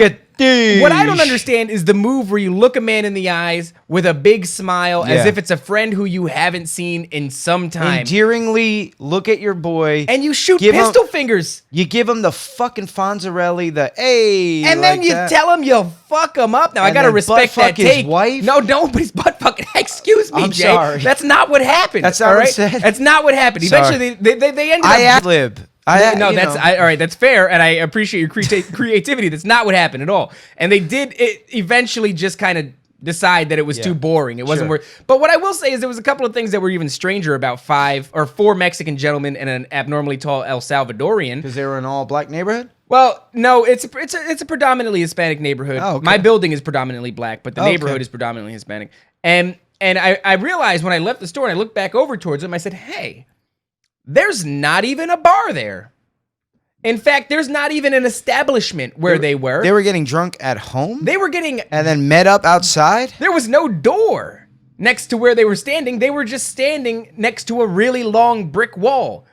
what I don't understand is the move where you look a man in the eyes with a big smile as if it's a friend who you haven't seen in some time. Endearingly look at your boy. And you shoot pistol fingers. You give him the fucking Fonzarelli, the hey. And then you tell him you'll fuck him up. Now, I got to respect that take. His wife? No, don't, but he's butt fucking. Excuse me, Jay. Sorry. That's not what happened. That's not what I said. That's not what happened. Eventually, they ended up. I ad-lib. All right. That's fair, and I appreciate your creativity. That's not what happened at all. And they did eventually just kind of decide that it was too boring. It wasn't worth. But what I will say is there was a couple of things that were even stranger about 4 Mexican gentlemen and an abnormally tall El Salvadorian. Because they were in an all-black neighborhood? Well, no, it's a predominantly Hispanic neighborhood. Oh, okay. My building is predominantly black, but the neighborhood is predominantly Hispanic. And I realized when I left the store and I looked back over towards them, I said, hey, there's not even a bar there. In fact, there's not even an establishment where they were. They were getting drunk at home? They were getting... And then met up outside? There was no door next to where they were standing. They were just standing next to a really long brick wall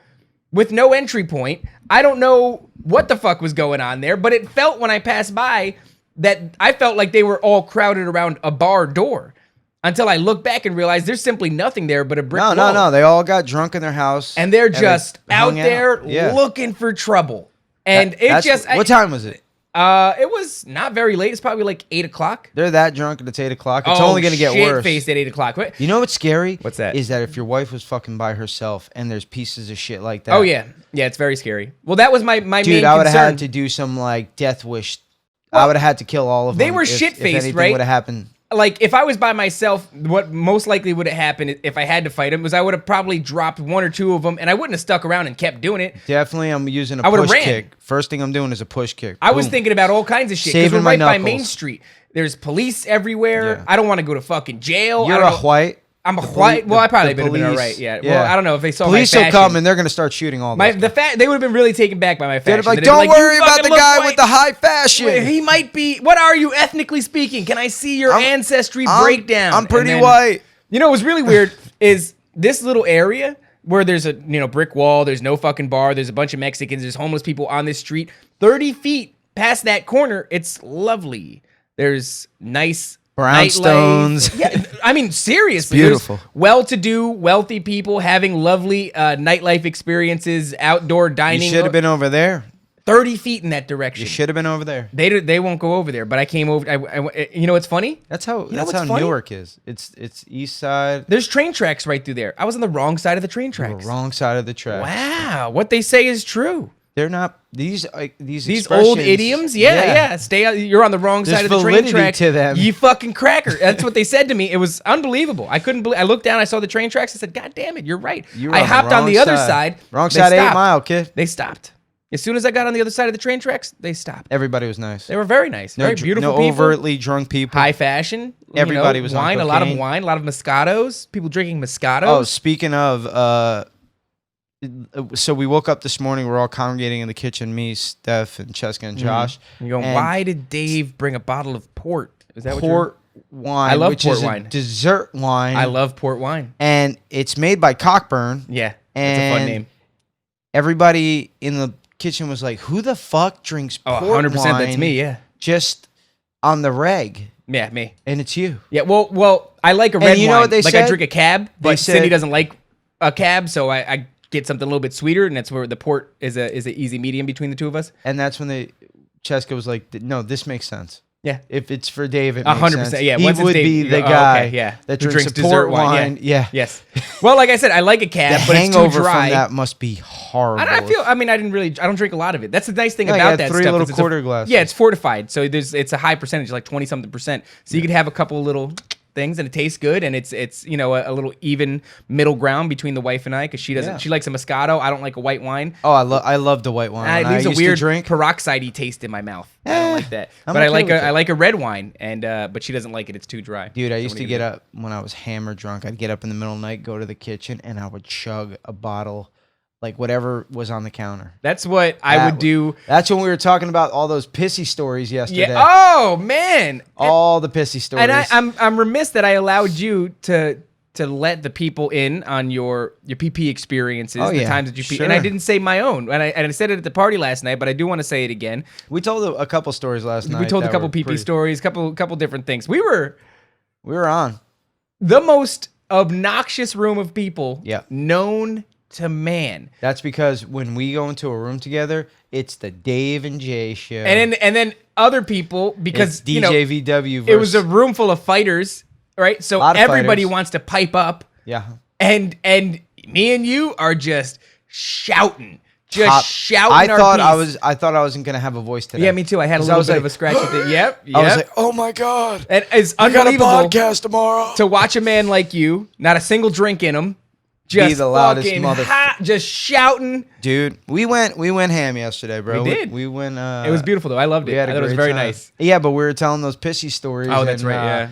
with no entry point. I don't know what the fuck was going on there, but it felt when I passed by that I felt like they were all crowded around a bar door. Until I look back and realize there's simply nothing there but a brick wall. No. They all got drunk in their house. And they're just out there looking for trouble. And what time was it? It was not very late. It's probably like 8 o'clock. They're that drunk and it's 8 o'clock. It's only going to get worse. Shit-faced at 8 o'clock. You know what's scary? What's that? Is that if your wife was fucking by herself and there's pieces of shit like that. Oh, yeah. Yeah, it's very scary. Well, that was my main Dude, I would have concern. had to do some like death wish. I would have had to kill all of them. They were shit-faced, if right? would have happened. Like, if I was by myself, what most likely would have happened if I had to fight him was I would have probably dropped one or two of them, and I wouldn't have stuck around and kept doing it. Definitely, I'm using a push kick. First thing I'm doing is a push kick. I was thinking about all kinds of shit, because we're right by Main Street. There's police everywhere. Yeah. I don't want to go to fucking jail. You're a white. I'm a white. Well, I probably would have been all right. Yeah. Well, I don't know if they saw police my fashion. Will come and they're gonna start shooting all those. They would have been really taken back by my fashion. They'd be like, "Don't worry about the guy with the high fashion. Wait, he might be. What are you ethnically speaking? Can I see your ancestry breakdown?" I'm pretty white. You know what's really weird is this little area where there's a brick wall. There's no fucking bar. There's a bunch of Mexicans. There's homeless people on this street. 30 feet past that corner, it's lovely. There's nice brownstones. Yeah, I mean, seriously. It's beautiful. Well-to-do, wealthy people having lovely nightlife experiences, outdoor dining. You should have been over there. 30 feet in that direction. You should have been over there. They won't go over there, but I came over. You know what's funny? That's how Newark is. It's east side. There's train tracks right through there. I was on the wrong side of the train tracks. The wrong side of the tracks. Wow, what they say is true. They're not these old idioms. Yeah. Stay out. You're on the wrong side of the train track. To them. You fucking cracker. That's what they said to me. It was unbelievable. I couldn't believe. I looked down. I saw the train tracks. I said, "God damn it, you're right." I hopped on the other side. Wrong side, 8 Mile, kid. They stopped. As soon as I got on the other side of the train tracks, they stopped. Everybody was nice. They were very nice. Very beautiful people. No overtly drunk people. High fashion. Everybody was wine. on A lot of wine. A lot of Moscatos. People drinking Moscatos. Oh, speaking of, so we woke up this morning. We're all congregating in the kitchen. Me, Steph, and Cheska and Josh. You're going, why did Dave bring a bottle of port? Is that port wine? I love which port is wine. A dessert wine. I love port wine. And it's made by Cockburn. Yeah, that's a fun name. Everybody in the kitchen was like, "Who the fuck drinks port 100%, wine?" That's me. Yeah, just on the reg. Yeah, me. And it's you. Yeah. Well, I like a red wine. You know what they said? I drink a cab, but Cindy doesn't like a cab, so I get something a little bit sweeter, and that's where the port is an easy medium between the two of us. And that's when Cheska was like, "No, this makes sense." Yeah, if it's for Dave, it 100%. Yeah, he would be the guy. That drinks a dessert wine. Yeah. Yes. Well, like I said, I like a cab, but it's too dry. From that must be horrible. I don't drink a lot of it. That's the nice thing about that three stuff. Little quarter glasses. Yeah, it's fortified, so it's a high percentage, like 20-something%. So you could have a couple little things and it tastes good, and it's a little even middle ground between the wife and I, because she likes a Moscato. I don't like a white wine. Oh, I love the white wine. It leaves a weird peroxide-y taste in my mouth. I don't like that. But I like a red wine, and but she doesn't like it. It's too dry. Dude, I used to get up when I was hammered drunk. I'd get up in the middle of the night, go to the kitchen, and I would chug a bottle, like whatever was on the counter. That's what I would do. That's when we were talking about all those pissy stories yesterday. Yeah. Oh man, all the pissy stories. And I'm remiss that I allowed you to let the people in on your PP experiences, the times that you pee. And I didn't say my own. And I said it at the party last night, but I do want to say it again. We told a couple stories last night. We told a couple PP stories, couple different things. We were on the most obnoxious room of people known to man. That's because when we go into a room together, it's the Dave and Jay show. And then other people, because it's DJ VW it was a room full of fighters. Right, so everybody wants to pipe up. Yeah, and me and you are just shouting, shouting. I thought I wasn't gonna have a voice today. Yeah, me too. I had a little bit of a scratch with it. Yep. I was like, oh my god, and it's unbelievable. I got a podcast tomorrow. To watch a man like you, not a single drink in him, just be the loudest just shouting. Dude, we went ham yesterday, bro. We did. We went. It was beautiful though. I loved it. I thought it was very nice. Yeah, but we were telling those pissy stories. Oh, that's right. Yeah.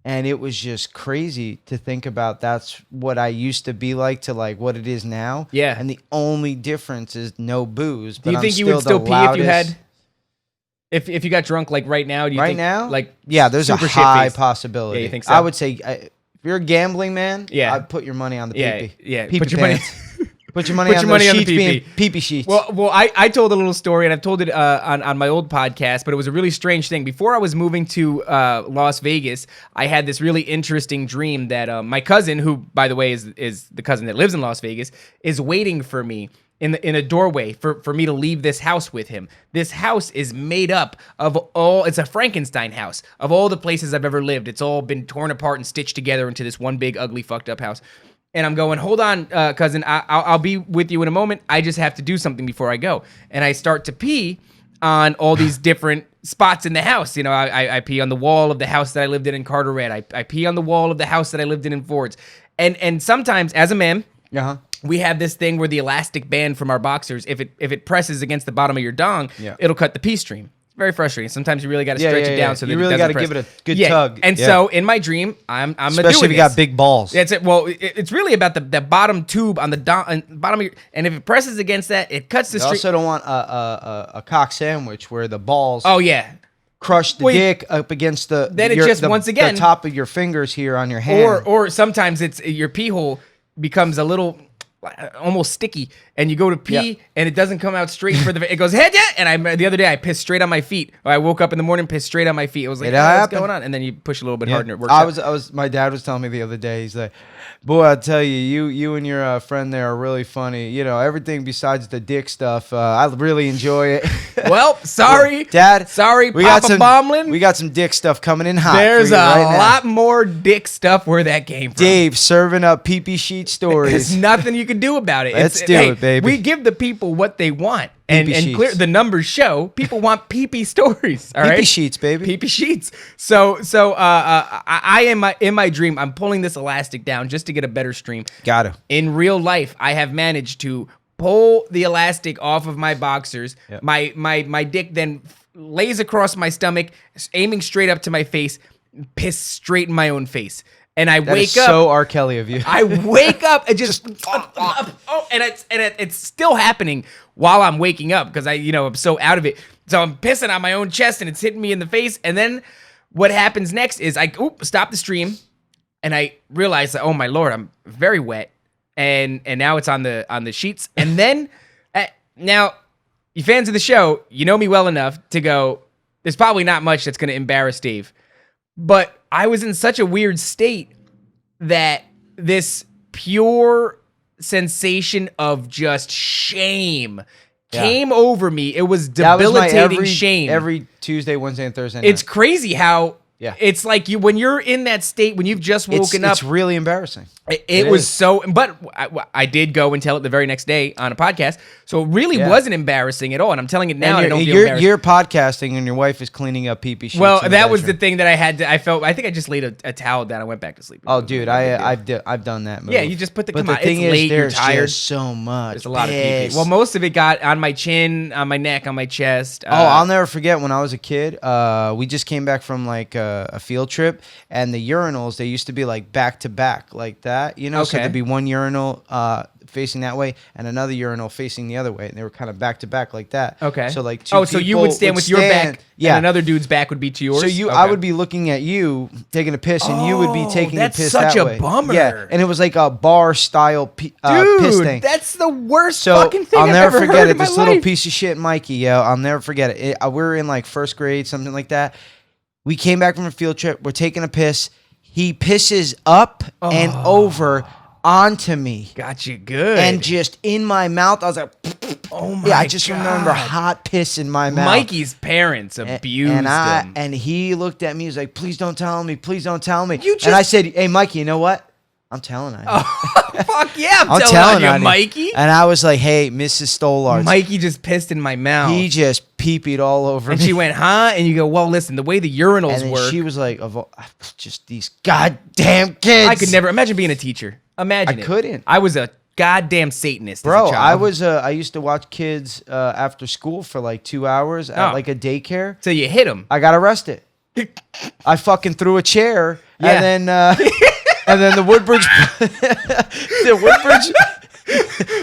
And it was just crazy to think about. That's what I used to be like to like what it is now. Yeah. And the only difference is no booze. Do you think you would still pee if you had? If you got drunk like right now? Do you think, now? Like yeah, there's a high possibility. Yeah, you think so? I would say if you're a gambling man, I'd put your money on the pee-pee. Yeah. Pee-pee put your money. Put your money on the sheets being pee-pee sheets. Well, I told a little story, and I've told it on my old podcast, but it was a really strange thing. Before I was moving to Las Vegas, I had this really interesting dream that my cousin, who, by the way, is the cousin that lives in Las Vegas, is waiting for me in a doorway for me to leave this house with him. This house is made up of it's a Frankenstein house, of all the places I've ever lived. It's all been torn apart and stitched together into this one big, ugly, fucked up house. And I'm going, hold on, cousin, I'll be with you in a moment. I just have to do something before I go. And I start to pee on all these different spots in the house. You know, I pee on the wall of the house that I lived in Carteret. I pee on the wall of the house that I lived in Fords. And sometimes, as a man, we have this thing where the elastic band from our boxers, if it presses against the bottom of your dong, it'll cut the pee stream. Very frustrating. Sometimes you really got to stretch it down so that you really got to give it a good tug. And so in my dream, I'm especially if you got big balls. That's it. Well, it's really about the bottom tube on the bottom of your, and if it presses against that, it cuts the stream. You also don't want a cock sandwich where the balls. Oh yeah. Crush the dick up against the. Then it just once again the top of your fingers here on your hand. Or sometimes it's your pee hole becomes a little. Almost sticky, and you go to pee, and it doesn't come out straight for the. It goes head, and the other day I pissed straight on my feet. Or I woke up in the morning, pissed straight on my feet. I was like, what's going on? And then you push a little bit harder, and it works. I was. My dad was telling me the other day. He's like, "Boy, I tell you and your friend there are really funny. You know, everything besides the dick stuff. I really enjoy it." Well, sorry, Dad. Sorry, we Papa got some Bomlin. We got some dick stuff coming in hot. There's a right lot more dick stuff where that came from. Dave serving up pee-pee sheet stories. There's nothing you can do about it. Let's do it, baby. We give the people what they want. And clear the numbers show people want pee-pee stories. All right, pee-pee sheets, baby. Pee-pee sheets. So I am in my dream. I'm pulling this elastic down just to get a better stream. Got it. In real life, I have managed to pull the elastic off of my boxers. Yep. My dick then lays across my stomach, aiming straight up to my face, piss straight in my own face. And I wake up. So R. Kelly of you. I wake up and just and it's still happening while I'm waking up because I'm so out of it. So I'm pissing on my own chest and it's hitting me in the face. And then what happens next is I stop the stream and I realize that, oh my Lord, I'm very wet. And now it's on the sheets. And then now you fans of the show, you know me well enough to go, there's probably not much that's going to embarrass Dave. But I was in such a weird state that this pure sensation of just shame came over me. It was debilitating shame. Every Tuesday, Wednesday, and Thursday night. It's crazy how it's like when you're in that state, when you've just woken up. It's really embarrassing. It was so, but I did go and tell it the very next day on a podcast. So it really wasn't embarrassing at all. And I'm telling it now. I don't feel embarrassed. You're podcasting and your wife is cleaning up pee-pee sheets. Well, that was the thing that I had to, I think I just laid a towel down and went back to sleep. Oh, dude, I've done that move. Yeah, you just put come on. It's late, you're tired. Just so much. There's a lot of pee-pee. Well, most of it got on my chin, on my neck, on my chest. I'll never forget when I was a kid. We just came back from like a field trip, and the urinals, they used to be like back to back like that, you know. So there'd be one urinal facing that way and another urinal facing the other way, and they were kind of back to back like that. Okay. So like two so you would stand with your back, and another dude's back would be to yours. So I would be looking at you taking a piss, and you would be taking a piss that way. That's such a bummer. Yeah, and it was like a bar style piss thing. That's the worst fucking thing I'll never ever forget heard it. in my This little life. piece of shit, Mikey. Yo, I'll never forget it. We were in like first grade, something like that. We came back from a field trip. We're taking a piss. He pisses up and over onto me. Got you good. And just in my mouth, I was like, oh my God. I just remember hot piss in my mouth. Mikey's parents abused him. And he looked at me. He was like, please don't tell me. Please don't tell me. And I said, hey, Mikey, you know what? I'm telling on you. Oh, fuck yeah, I'm telling on you, Mikey. And I was like, hey, Mrs. Stollards. Mikey just pissed in my mouth. He just pee-peed all over me. And she went, huh? And you go, well, listen, the way the urinals work. She was like, just these goddamn kids. I could never imagine being a teacher. Imagine I couldn't. I was a goddamn Satanist, bro. as a child. I used to watch kids after school for like 2 hours at like a daycare. So you hit him. I got arrested. I fucking threw a chair, and then the Woodbridge,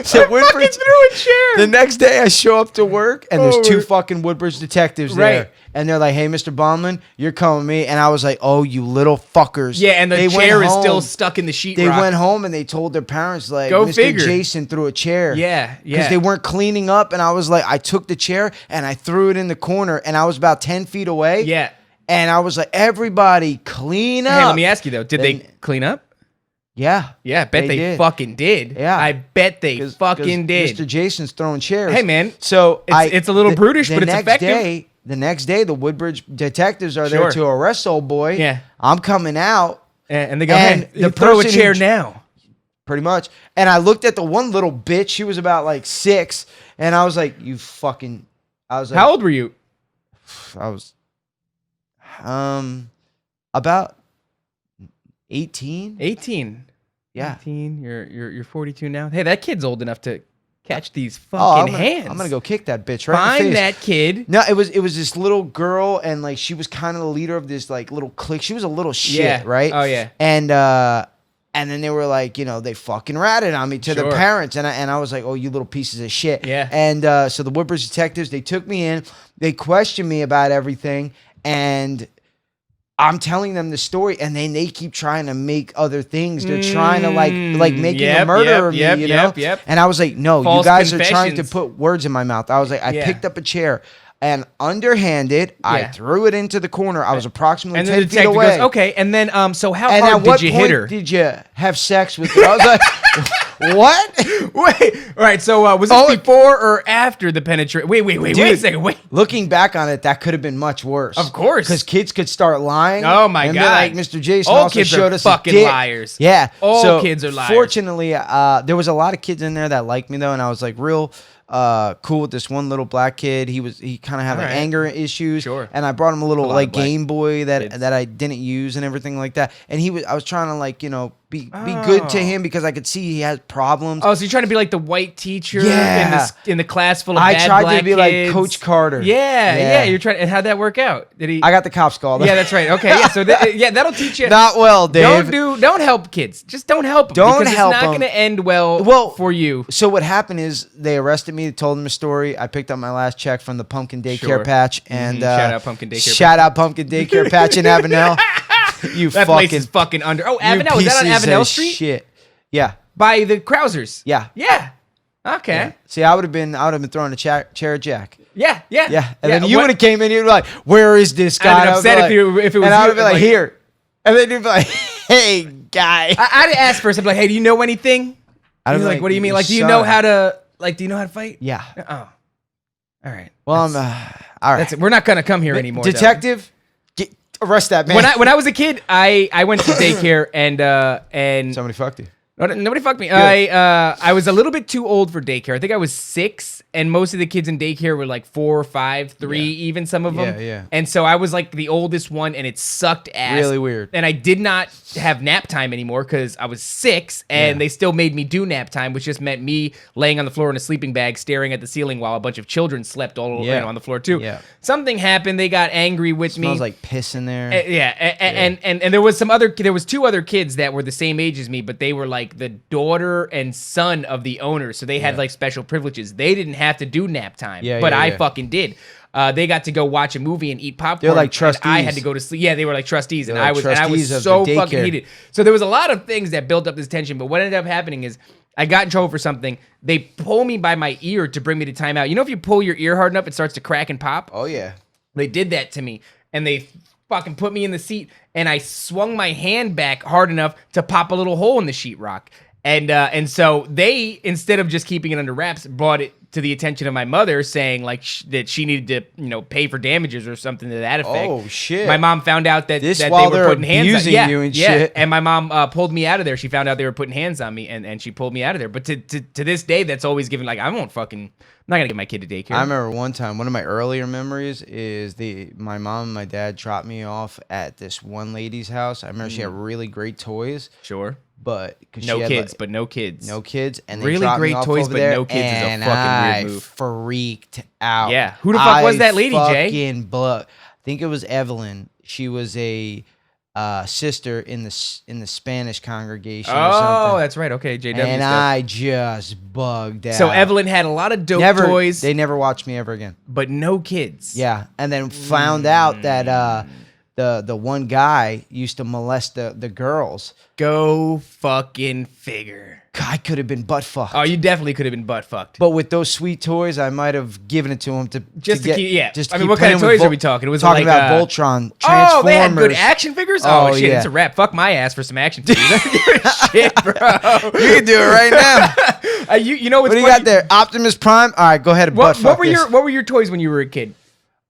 So Woodbridge threw a chair. The next day I show up to work and there's two fucking Woodbridge detectives there. And they're like, hey, Mr. Bauman, you're coming with me. And I was like, oh, you little fuckers. Yeah, and the chair is still stuck in the sheetrock. They went home and they told their parents, like, Go Mr. figure. Jason threw a chair. Yeah. Because they weren't cleaning up. And I was like, I took the chair and I threw it in the corner. And I was about 10 feet away. Yeah. And I was like, everybody clean up. Hey, let me ask you, though. Did they clean up? Yeah. Yeah, I bet they fucking did. Yeah. I bet they fucking did. Mr. Jason's throwing chairs. Hey, man. So it's a little brutish, but it's effective. The next day, the Woodbridge detectives are there to arrest old boy. Yeah. I'm coming out. And they go, hey, you throw a chair now. Pretty much. And I looked at the one little bitch. She was about like 6. And I was like, you fucking... I was like... How old were you? I was... about 18. 18. Yeah. 18. You're 42 now. Hey, that kid's old enough to catch these fucking hands. I'm gonna go kick that bitch right in the face. Find that kid. No, it was this little girl, and like she was kind of the leader of this like little clique. She was a little shit, right? Oh yeah. And then they were like, you know, they fucking ratted on me to the parents, and I was like, oh, you little pieces of shit. Yeah. And so the Woodbridge detectives, they took me in, they questioned me about everything, and I'm telling them the story, and then they keep trying to make other things. They're trying to like making a murder of me, you know? And I was like, no, False you guys are trying to confessions. put words in my mouth. I was like, I picked up a chair and underhanded, I threw it into the corner. I was approximately and 10 then the feet detective away. goes, okay, and then so how And hard at what did you point hit her? did you have sex with her? I was like, what? Wait, all right. So was this before or after the penetration? Wait a second. Wait. Looking back on it, that could have been much worse. Of course, because kids could start lying. Oh my and god! Like Mr. Jason all also kids showed are us fucking a dick. liars. Yeah, all kids are liars. Fortunately, there was a lot of kids in there that liked me though, and I was like real cool with this one little black kid. He kind of had like anger issues. Sure. And I brought him a little like Game Boy that kids. I didn't use and everything like that. And I was trying to like, you know, be good to him because I could see he has problems. Oh, so you're trying to be like the white teacher in the class full of I bad tried black to be kids. like Coach Carter. Yeah. You're trying. And how'd that work out? Did he? I got the cops called. Yeah, that's right. Okay, yeah. So that'll teach you. Not well, Dave. Don't help kids. Just don't help them. Don't because help it's not them. going to end well for you. So what happened is they arrested me, told them a story. I picked up my last check from the Pumpkin Daycare Patch, and shout out Pumpkin Daycare. Shout out Pumpkin Daycare Patch in Avenel. That place is fucking under. Oh, Avenel. Is that on Avenel Street? Shit. Yeah. By the Krausers. Yeah. Yeah. Okay. Yeah. See, I would have been throwing a chair at Jack. Yeah. And then you would have came in, you'd be like, where is this guy? I'd have been upset if it was you. And I would be like, here. And then you'd be like, hey, guy. I'd ask first. I'd be like, hey, do you know anything? I'd be like, what do you mean? Like, do you know how to fight? Yeah. Oh. All right. Well, all right. That's it. We're not gonna come here anymore. Detective, arrest that man. When I was a kid, I went to daycare and somebody fucked you. Nobody fucked me. I was a little bit too old for daycare. I think I was 6, and most of the kids in daycare were like 4, 5, 3, even some of them. Yeah. And so I was like the oldest one, and it sucked ass. Really weird. And I did not have nap time anymore because I was 6, and they still made me do nap time, which just meant me laying on the floor in a sleeping bag, staring at the ceiling while a bunch of children slept all on the floor too. Yeah. Something happened. They got angry with me. Smells like piss in there. And there was there was 2 other kids that were the same age as me, but they were like the daughter and son of the owner, so they had like special privileges. They didn't have to do nap time, but I fucking did. They got to go watch a movie and eat popcorn. They're like trustees. I had to go to sleep. Yeah, they were like trustees, and like I was so fucking heated. So there was a lot of things that built up this tension. But what ended up happening is I got in trouble for something. They pull me by my ear to bring me to timeout. You know, if you pull your ear hard enough, it starts to crack and pop. Oh yeah. They did that to me, and they fucking put me in the seat, and I swung my hand back hard enough to pop a little hole in the sheetrock. And so they, instead of just keeping it under wraps, brought it to the attention of my mother, saying like that she needed to, pay for damages or something to that effect. Oh shit! My mom found out that they were putting hands on you and shit. And my mom pulled me out of there. She found out they were putting hands on me, and she pulled me out of there. But to this day, that's always given like I'm not gonna get my kid to daycare. I remember one time, one of my earlier memories is my mom and my dad dropped me off at this one lady's house. I remember she had really great toys. Sure. But no kids, and they really dropped great me off toys, over but there, no kids is a fucking I weird move. Freaked out. Yeah, who the fuck was that lady, Jay? I think it was Evelyn. She was a sister in the Spanish congregation. Oh, or something. That's right. Okay, JW. And stuff. I just bugged out. So Evelyn had a lot of dope toys. They never watched me ever again. But no kids. Yeah, and then found out that the one guy used to molest the girls. Go fucking figure. I could have been butt fucked. Oh, you definitely could have been butt fucked. But with those sweet toys, I might have given it to him to keep. Just I mean, what kind of toys are we talking? It was talking like, about Voltron, Transformers. Oh, they had good action figures. Oh shit, it's a wrap. Fuck my ass for some action figures. Shit, bro. You can do it right now. You know what's what do you got there? Optimus Prime. All right, go ahead and butt fuck this. What were your toys when you were a kid?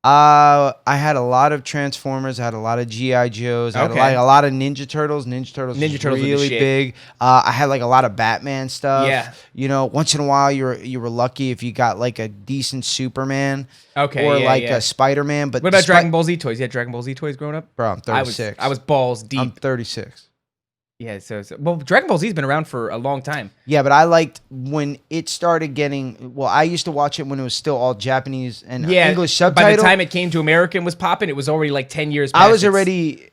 I had a lot of Transformers. I had a lot of G.I. Joes. I had a lot of Ninja Turtles. Ninja Turtles was really big. I had like a lot of Batman stuff. Yeah. You know, once in a while you were lucky if you got like a decent Superman. Okay. Or a Spider-Man. But what about Dragon Ball Z toys? You had Dragon Ball Z toys growing up? Bro, I'm 36. I was balls deep. I'm 36. Yeah, well, Dragon Ball Z's been around for a long time. Yeah, but I liked when it started getting. Well, I used to watch it when it was still all Japanese and English subtitle. By the time it came to America and was popping, it was already like 10 years past. I was already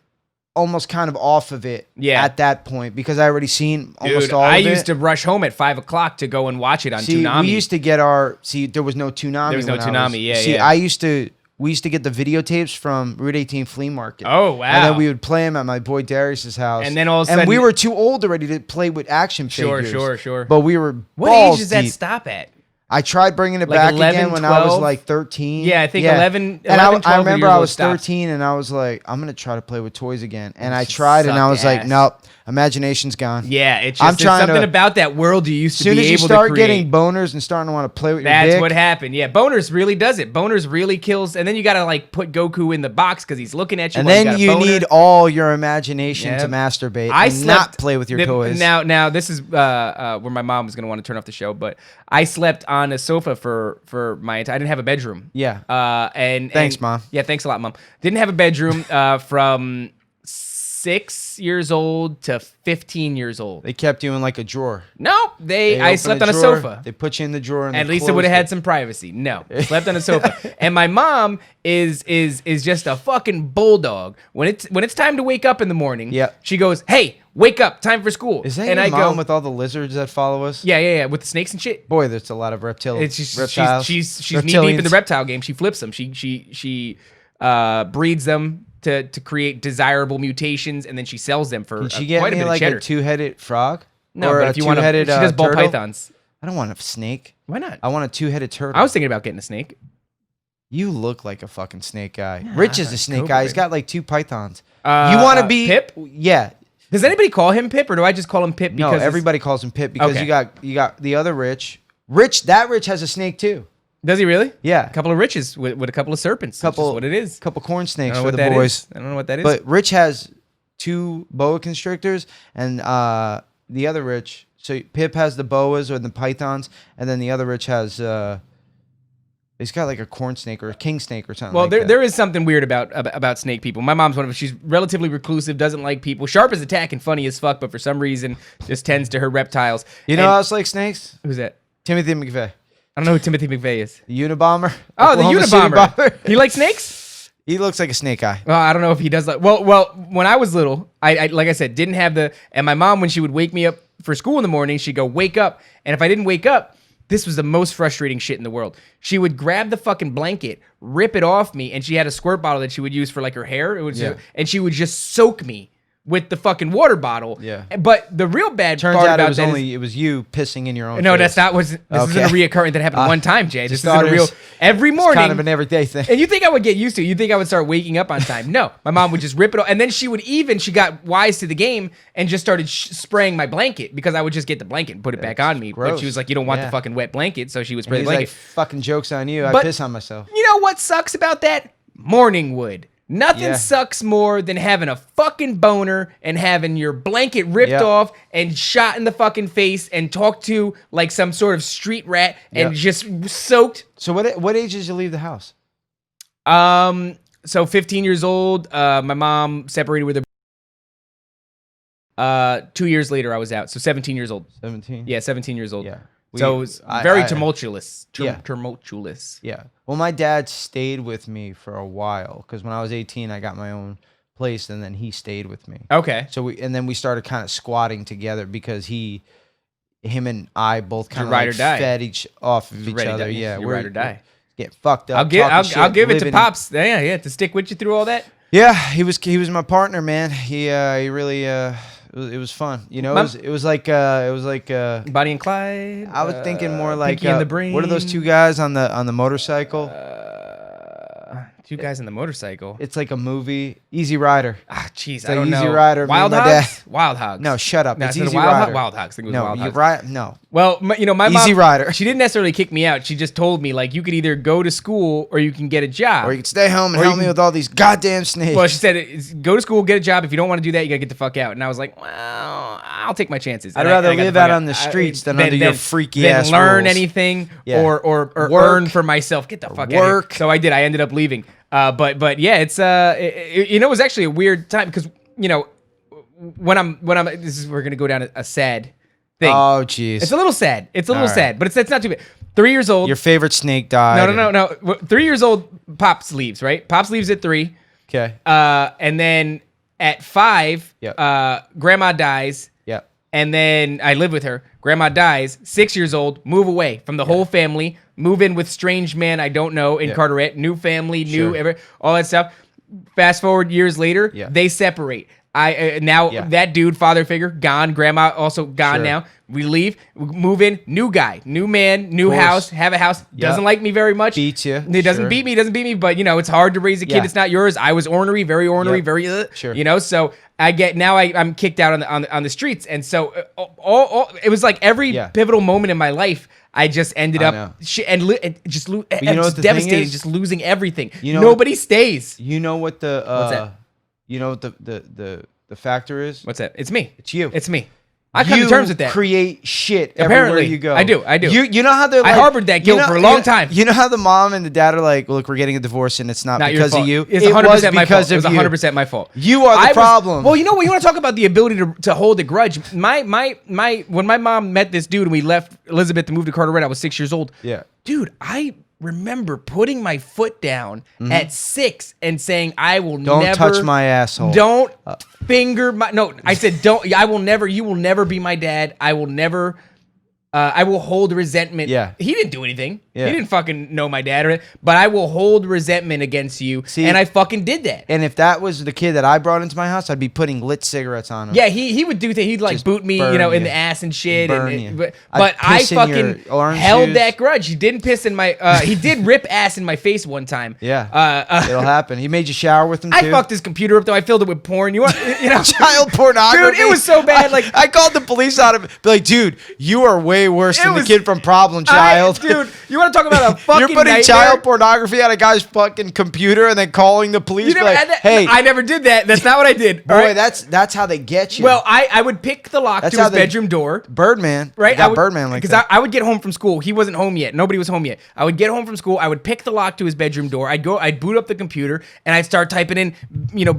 almost kind of off of it at that point because I already seen almost all of it. I used to rush home at 5 o'clock to go and watch it on Toonami. We used to get there was no Toonami. There was no Toonami, we used to get the videotapes from Route 18 Flea Market. Oh, wow. And then we would play them at my boy Darius's house. And then all of a sudden... And we were too old already to play with action figures. Sure. But we were What age does that stop at? I tried bringing it back 11, again when 12? I was like 13. Yeah, I think 11, and 11 12 I remember I was 13 and I was like, I'm going to try to play with toys again. And I tried and I was like, nope, imagination's gone. Yeah, it's just something about that world you used to be able to create. As soon as you start getting boners and starting to want to play with your dick. That's what happened. Yeah, boners really does it. Boners really kills. And then you got to like put Goku in the box because he's looking at you. And then you need all your imagination to masturbate and not play with your toys. Now this is where my mom was going to want to turn off the show, but I slept on a sofa for my entire. I didn't have a bedroom. Yeah. Thanks, Mom. Yeah, thanks a lot, Mom. Didn't have a bedroom from 6 years old to 15 years old. They kept you in like a drawer. No, I slept on a sofa. They put you in the drawer. And at least it would have had some privacy. No, slept on a sofa. And my mom is just a fucking bulldog. When it's time to wake up in the morning, she goes, "Hey, wake up! Time for school." Is that your mom with all the lizards that follow us? Yeah, with the snakes and shit. Boy, there's a lot of reptiles. She's knee deep in the reptile game. She flips them. She breeds them to create desirable mutations, and then she sells them for Can she get quite a bit of cheddar. a two-headed frog? No, or but if you want to, she does ball pythons. I don't want a snake. Why not? I want a two-headed turtle. I was thinking about getting a snake. You look like a fucking snake guy. Rich is a snake guy. He's got like 2 pythons. You want to be Pip? Yeah. Does anybody call him Pip, or do I just call him Pip? Because everybody calls him Pip because you got the other Rich. Rich has a snake too. Does he really? Yeah. A couple of riches with a couple of serpents. That's what it is. Couple corn snakes for the boys. I don't know what that is. But Rich has 2 boa constrictors, and the other Rich. So Pip has the boas or the pythons, and then the other Rich has. He's got like a corn snake or a king snake or something. Well, like there is something weird about snake people. My mom's one of them. She's relatively reclusive, doesn't like people. Sharp as a tack and funny as fuck, but for some reason just tends to her reptiles. You know who else likes snakes? Who's that? Timothy McVeigh. I don't know who Timothy McVeigh is. The Unabomber. Oh, the Unabomber. He likes snakes? He looks like a snake guy. Well, I don't know if he does. Well, when I was little, I like I said, didn't have and my mom, when she would wake me up for school in the morning, she'd go, wake up. And if I didn't wake up, this was the most frustrating shit in the world. She would grab the fucking blanket, rip it off me, and she had a squirt bottle that she would use for like her hair. And she would just soak me with the fucking water bottle. Yeah. But the real bad Turns part out about it was you pissing in your own No, face. that's not this isn't a reoccurring that happened one time, Jay. This isn't a real every morning. It's kind of an everyday thing. And you think I would get used to it. You think I would start waking up on time. No. My mom would just rip it off. And then she got wise to the game and just started spraying my blanket because I would just get the blanket and put it back on me. Gross. But she was like, you don't want the fucking wet blanket. So she would spray the blanket. Like, fucking joke's on you. I piss on myself. You know what sucks about that? Morning wood. Nothing sucks more than having a fucking boner and having your blanket ripped off and shot in the fucking face and talked to like some sort of street rat and just soaked. So what age did you leave the house? So 15 years old. My mom separated with her. 2 years later, I was out. So 17 years old. 17? Yeah, 17 years old. Yeah. So it was very tumultuous. Tumultuous. Yeah. Well, my dad stayed with me for a while because when I was 18, I got my own place, and then he stayed with me. Okay. So we started kind of squatting together because him and I both kind of like fed each off of each other. Yeah, we're ride or die. Get fucked up. I'll give it to Pops. Yeah, to stick with you through all that. Yeah, he was my partner, man. He really it was fun. You know, it was like Bonnie and Clyde. I was thinking more like Pinky and the Brain. What are those two guys on the motorcycle? Two guys on the motorcycle. It's like a movie. Easy Rider. Ah, jeez, I don't know. Easy Rider. Wild Hogs? Wild Hogs. No, shut up. No, it's Easy Rider. Wild Hogs. I think it was no, Wild Hogs. Right? No. Well, my mom. Easy Rider. She didn't necessarily kick me out. She just told me, like, you could either go to school or you can get a job. Or you can stay home and help me with all these goddamn snakes. Well, she said, go to school, get a job. If you don't want to do that, you got to get the fuck out. And I was like, well, I'll take my chances. I'd rather live out on the streets than under your freaky ass rules. Than learn anything or earn for myself. Get the fuck out of here. So I did. I ended up leaving. But yeah, it's it was actually a weird time because when I'm we're gonna go down a sad thing. Oh jeez, it's a little sad. It's a little sad, but it's not too bad. 3 years old. Your favorite snake died. No. 3 years old. Pops leaves. Right. Pops leaves at 3. Okay. And then at 5, Grandma dies. Yep. And then I live with her. Grandma dies. 6 years old. Move away from the whole family. Move in with strange man I don't know in Carteret. New family, all that stuff. Fast forward years later, they separate. That dude, father figure, gone. Grandma also gone now. We leave, we move in, new guy, new man, new house, have a house. Doesn't like me very much. Beats you. It doesn't beat me, but it's hard to raise a kid. It's not yours. I was ornery, very ornery, very so I'm kicked out on the streets. And so it was like every pivotal moment in my life, I just ended up just devastating, just losing everything. Nobody stays. You know what the what's that? You know what the factor is? What's that? It's me. It's you. It's me. I come to terms with that. You create shit Apparently, everywhere you go. I do. You know how they're like, I harbored that guilt for a long time. You know how the mom and the dad are like, look, we're getting a divorce and it's not because of you. It's 100% my fault. It was 100% my fault. You are the problem. Well, you know what? You want to talk about the ability to hold a grudge. When my mom met this dude and we left Elizabeth to move to Carteret, I was 6 years old. Yeah. Dude, I remember putting my foot down at 6 and saying, I will never... Don't touch my asshole. Don't finger my... No, I said, don't... I will never... You will never be my dad. I will never... I will hold resentment. Yeah. He didn't do anything. Yeah. He didn't fucking know my dad, but I will hold resentment against you. See, and I fucking did that. And if that was the kid that I brought into my house, I'd be putting lit cigarettes on him. Yeah, he would do things. He'd like boot me, in the ass and shit. But I fucking held that grudge. He didn't piss in my. He did rip ass in my face one time. Yeah. It'll happen. He made you shower with him too. I fucked his computer up though. I filled it with porn. Child pornography. Dude, it was so bad. Like I called the police on him. Be like, dude, you are way worse than the kid from Problem Child. Dude, you want to talk about a fucking You're putting nightmare? Child pornography on a guy's fucking computer and then calling the police. Hey, I never did that. That's not what I did. Boy, that's how they get you. Well, I would pick the lock to his bedroom door. Birdman. Right? Birdman like that. Because I would get home from school. He wasn't home yet. Nobody was home yet. I would get home from school. I would pick the lock to his bedroom door. I'd boot up the computer and I'd start typing in,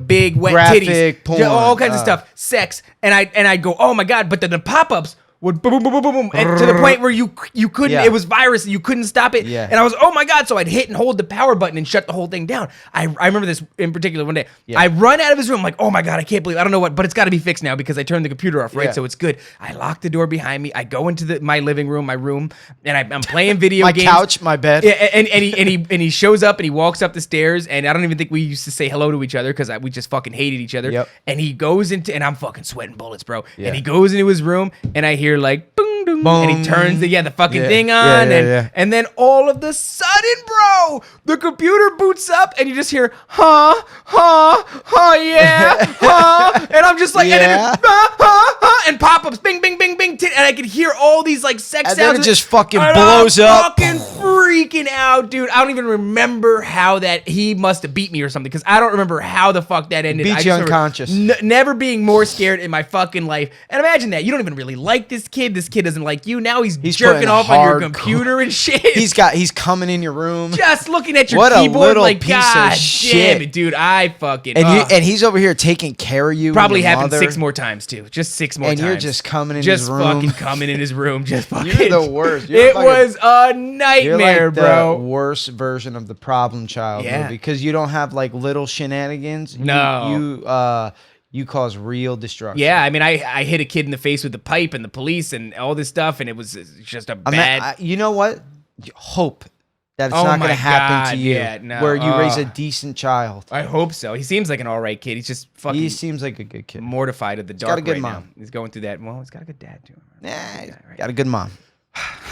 big wet graphic titties. Porn. All kinds of stuff. Sex. And I'd go, oh my God. But then the pop-ups would boom, boom, boom, boom, boom, and to the point where you couldn't, it was virus, you couldn't stop it. Yeah. And I was, oh my God. So I'd hit and hold the power button and shut the whole thing down. I remember this in particular one day. Yeah. I run out of his room, like, oh my God, I can't believe, I don't know what, but it's got to be fixed now because I turned the computer off, right? Yeah. So it's good. I lock the door behind me. I go into my living room, my room, and I'm playing video games. My couch, my bed. Yeah, and he shows up and he walks up the stairs, and I don't even think we used to say hello to each other because we just fucking hated each other. Yep. And he goes into, and I'm fucking sweating bullets, bro. Yeah. And he goes into his room, and I hear like, boom, boom, and he turns the fucking thing on, and then all of the sudden, bro, the computer boots up, and you just hear, yeah, and I'm just like, and pop-ups, bing, bing, bing, bing, and I could hear all these like sex and sounds. And then it just fucking blows up. Fucking freaking out, dude. I don't even remember how that, he must have beat me or something, because I don't remember how the fuck that ended. Beat you unconscious. Never being more scared in my fucking life. And imagine that. You don't even really like this kid. This kid doesn't like you. Now he's jerking off on your computer and shit. He's coming in your room. Just looking at your what keyboard, a little like, piece God of shit. Damn it, dude. I fucking... And he's over here taking care of you. Probably happened 6 more times, too. Just 6 more times. And you're just coming in his room. Just fucking coming in his room. Just fucking... You're the worst. It was a nightmare. You're like bro. the worst version of the problem child movie because you don't have like little shenanigans. You cause real destruction. Yeah, I mean, I hit a kid in the face with the pipe and the police and all this stuff, and it was just a bad. You know what? Hope that it's not going to happen to you. Yeah, where you raise a decent child. I hope so. He seems like an all right kid. He's just fucking. He seems like a good kid. Mortified at the dark. He's got a good mom. Now. He's going through that. Well, he's got a good dad too. Got a good mom.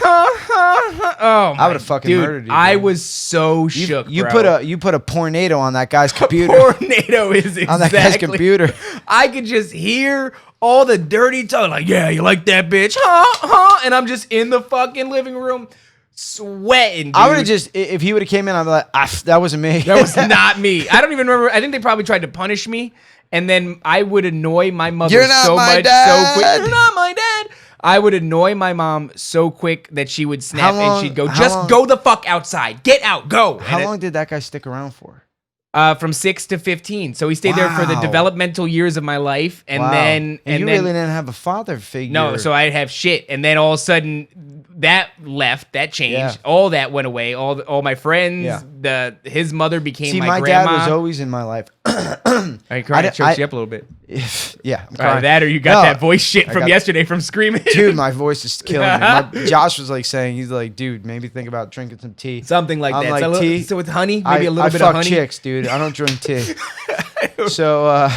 Oh, I would have fucking murdered you. I was so shook. You bro. put a tornado on that guy's computer. Tornado is exactly on that guy's computer. I could just hear all the dirty talk, like, yeah, you like that bitch, huh? And I'm just in the fucking living room sweating. Dude. I would have just, if he would have came in, I'd be like, that wasn't me. That was not me. I don't even remember. I think they probably tried to punish me, and then I would annoy my mother so much so quick. You're not my dad. I would annoy my mom so quick that she would snap and she'd go, go the fuck outside. Get out. Go. How long did that guy stick around for? From 6 to 15. So he stayed there for the developmental years of my life. And then... And you really didn't have a father figure. No, so I'd have shit. And then all of a sudden, that left. That changed. Yeah. All that went away. All my friends, his mother became my grandma. Dad was always in my life. Are you crying? It chokes you up a little bit. Yeah, I'm crying. That or you got that voice shit from yesterday from screaming. Dude, my voice is killing me. Josh was like saying, he's like, dude, maybe think about drinking some tea. Something like that. Like, tea? So with honey? Maybe a little bit of honey? I fuck chicks, dude. I don't drink tea. So,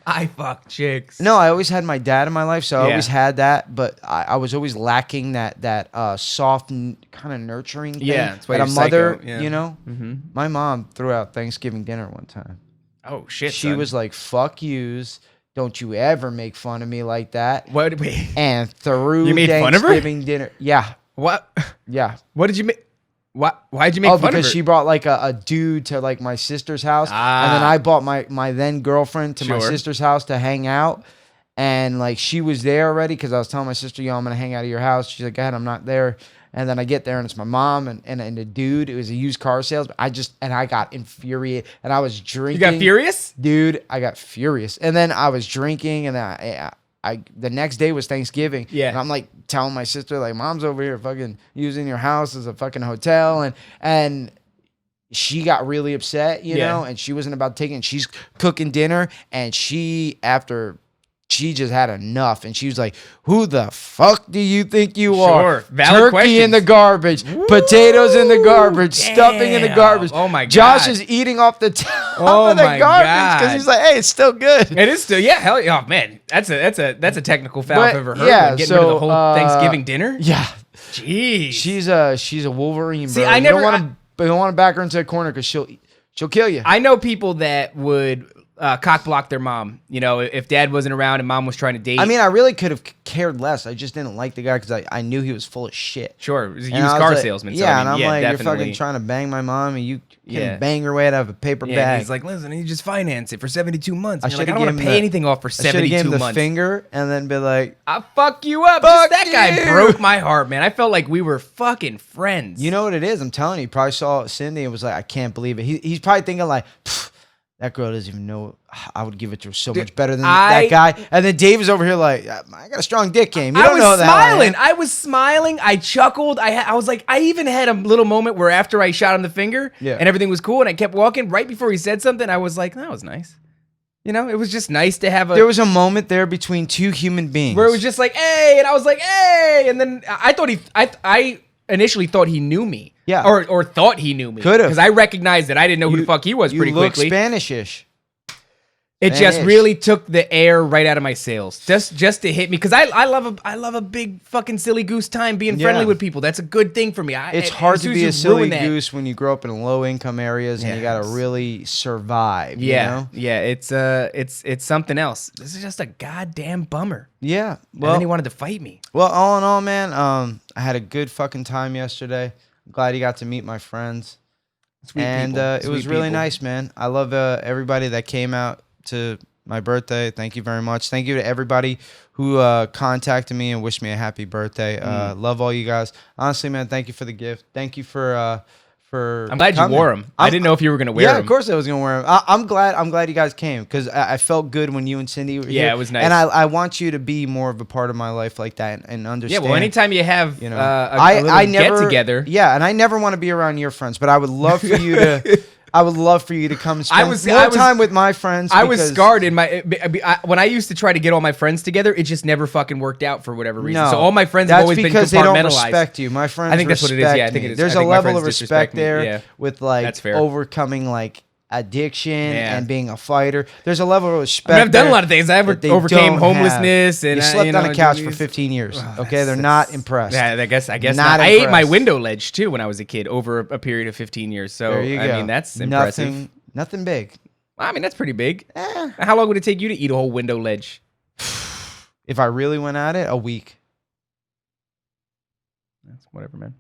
I fuck chicks. No, I always had my dad in my life, so I always had that, but I was always lacking that soft, kind of nurturing thing. Yeah, that's why that a mother, psycho. you know? Mm-hmm. My mom threw out Thanksgiving dinner one time. Oh, shit, She was like, fuck yous. Don't you ever make fun of me like that. What did we? And through you made Thanksgiving fun of her? dinner. Yeah. What? Yeah. What did you make? Why'd you make fun of her? Because she brought like a dude to like my sister's house. And then I bought my then girlfriend to my sister's house to hang out. And like she was there already because I was telling my sister, yo, I'm going to hang out at your house. She's like, go ahead, I'm not there. And then I get there and it's my mom and the dude. It was a used car salesman. I got infuriated and I was drinking. You got furious? Dude, I got furious. And then I was drinking and I the next day was Thanksgiving. Yeah. And I'm like telling my sister, like, mom's over here fucking using your house as a fucking hotel. And she got really upset, you know, and she wasn't about taking it. She's cooking dinner and she just had enough. And she was like, who the fuck do you think you are? Valid Turkey questions. in the garbage, potatoes in the garbage, stuffing in the garbage. Oh my God. Josh is eating off the top of the garbage because he's like, hey, it's still good. It is still, yeah, hell yeah. Oh man, that's a technical foul I've ever heard. Yeah, getting rid of the whole Thanksgiving dinner. Yeah. Jeez. She's a Wolverine, bro. See, I never don't want to back her into a corner because she'll kill you. I know people that would cock block their mom, you know, if dad wasn't around and mom was trying to date. I mean, I really could have cared less. I just didn't like the guy because I knew he was full of shit. Sure, it was a used car salesman. Yeah, so, I mean, and I'm like, definitely. you're fucking trying to bang my mom and you can bang her way out of a paper bag. And he's like, listen, you just finance it for 72 months. I don't want to pay anything off for 72 months. I should have given the finger and then be like, I'll fuck you up. That guy broke my heart, man. I felt like we were fucking friends. You know what it is? I'm telling you, he probably saw Cindy and was like, I can't believe it. He's probably thinking like, that girl doesn't even know. I would give it to her so much better than that guy. And then Dave is over here like, I got a strong dick game. You don't know that. I was smiling. I chuckled. I was like, I even had a little moment where after I shot him the finger and everything was cool and I kept walking, right before he said something, I was like, that was nice. You know, it was just nice to have There was a moment there between two human beings. Where it was just like, hey, and I was like, hey. And then I thought I initially thought he knew me. Yeah. Or thought he knew me. Could have. Because I recognized that I didn't know who the fuck he was pretty quickly. You look Spanish-ish. It just really took the air right out of my sails. Just to hit me. Because I love a big fucking silly goose time being friendly with people. That's a good thing for me. It's hard to be a silly goose when you grow up in low income areas and you gotta really survive. Yeah. You know? Yeah. It's something else. This is just a goddamn bummer. Yeah. Well, and then he wanted to fight me. Well, all in all, man, I had a good fucking time yesterday. I'm glad you got to meet my friends. It was really nice, man. I love everybody that came out to my birthday. Thank you very much. Thank you to everybody who contacted me and wished me a happy birthday. Love all you guys. Honestly, man, thank you for the gift. Thank you for for. I'm glad coming. you wore them. I didn't know if you were gonna wear them. Yeah, of course I was gonna wear them. I'm glad you guys came because I felt good when you and Cindy were here. Yeah, it was nice. And I want you to be more of a part of my life like that and understand. Yeah, well, anytime you have I never get together. Yeah, and I never want to be around your friends, but I would love for you to. I would love for you to come spend more time with my friends. I was scarred in when I used to try to get all my friends together. It just never fucking worked out for whatever reason. No, so all my friends have always been compartmentalized. That's because they don't respect you. My friends, I think that's what it is. Yeah, I think it is. There's a level of respect there with like that's fair. overcoming like addiction and being a fighter. There's a level of respect. I've done a lot of things. I overcame homelessness and you slept on a couch for 15 years. Okay, they're not impressed. Yeah, I guess not. I ate my window ledge too when I was a kid over a period of 15 years. So I mean that's impressive. Nothing big. I mean that's pretty big. How long would it take you to eat a whole window ledge? If I really went at it, a week. That's whatever, man.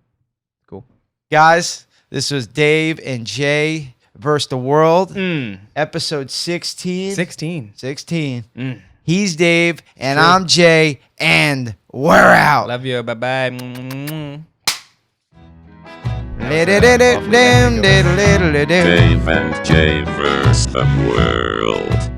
Cool. Guys, this was Dave and Jay versus the world. Episode 16. 16. He's Dave and I'm Jay and we're out. Love you. Bye-bye. Dave and Jay versus the world.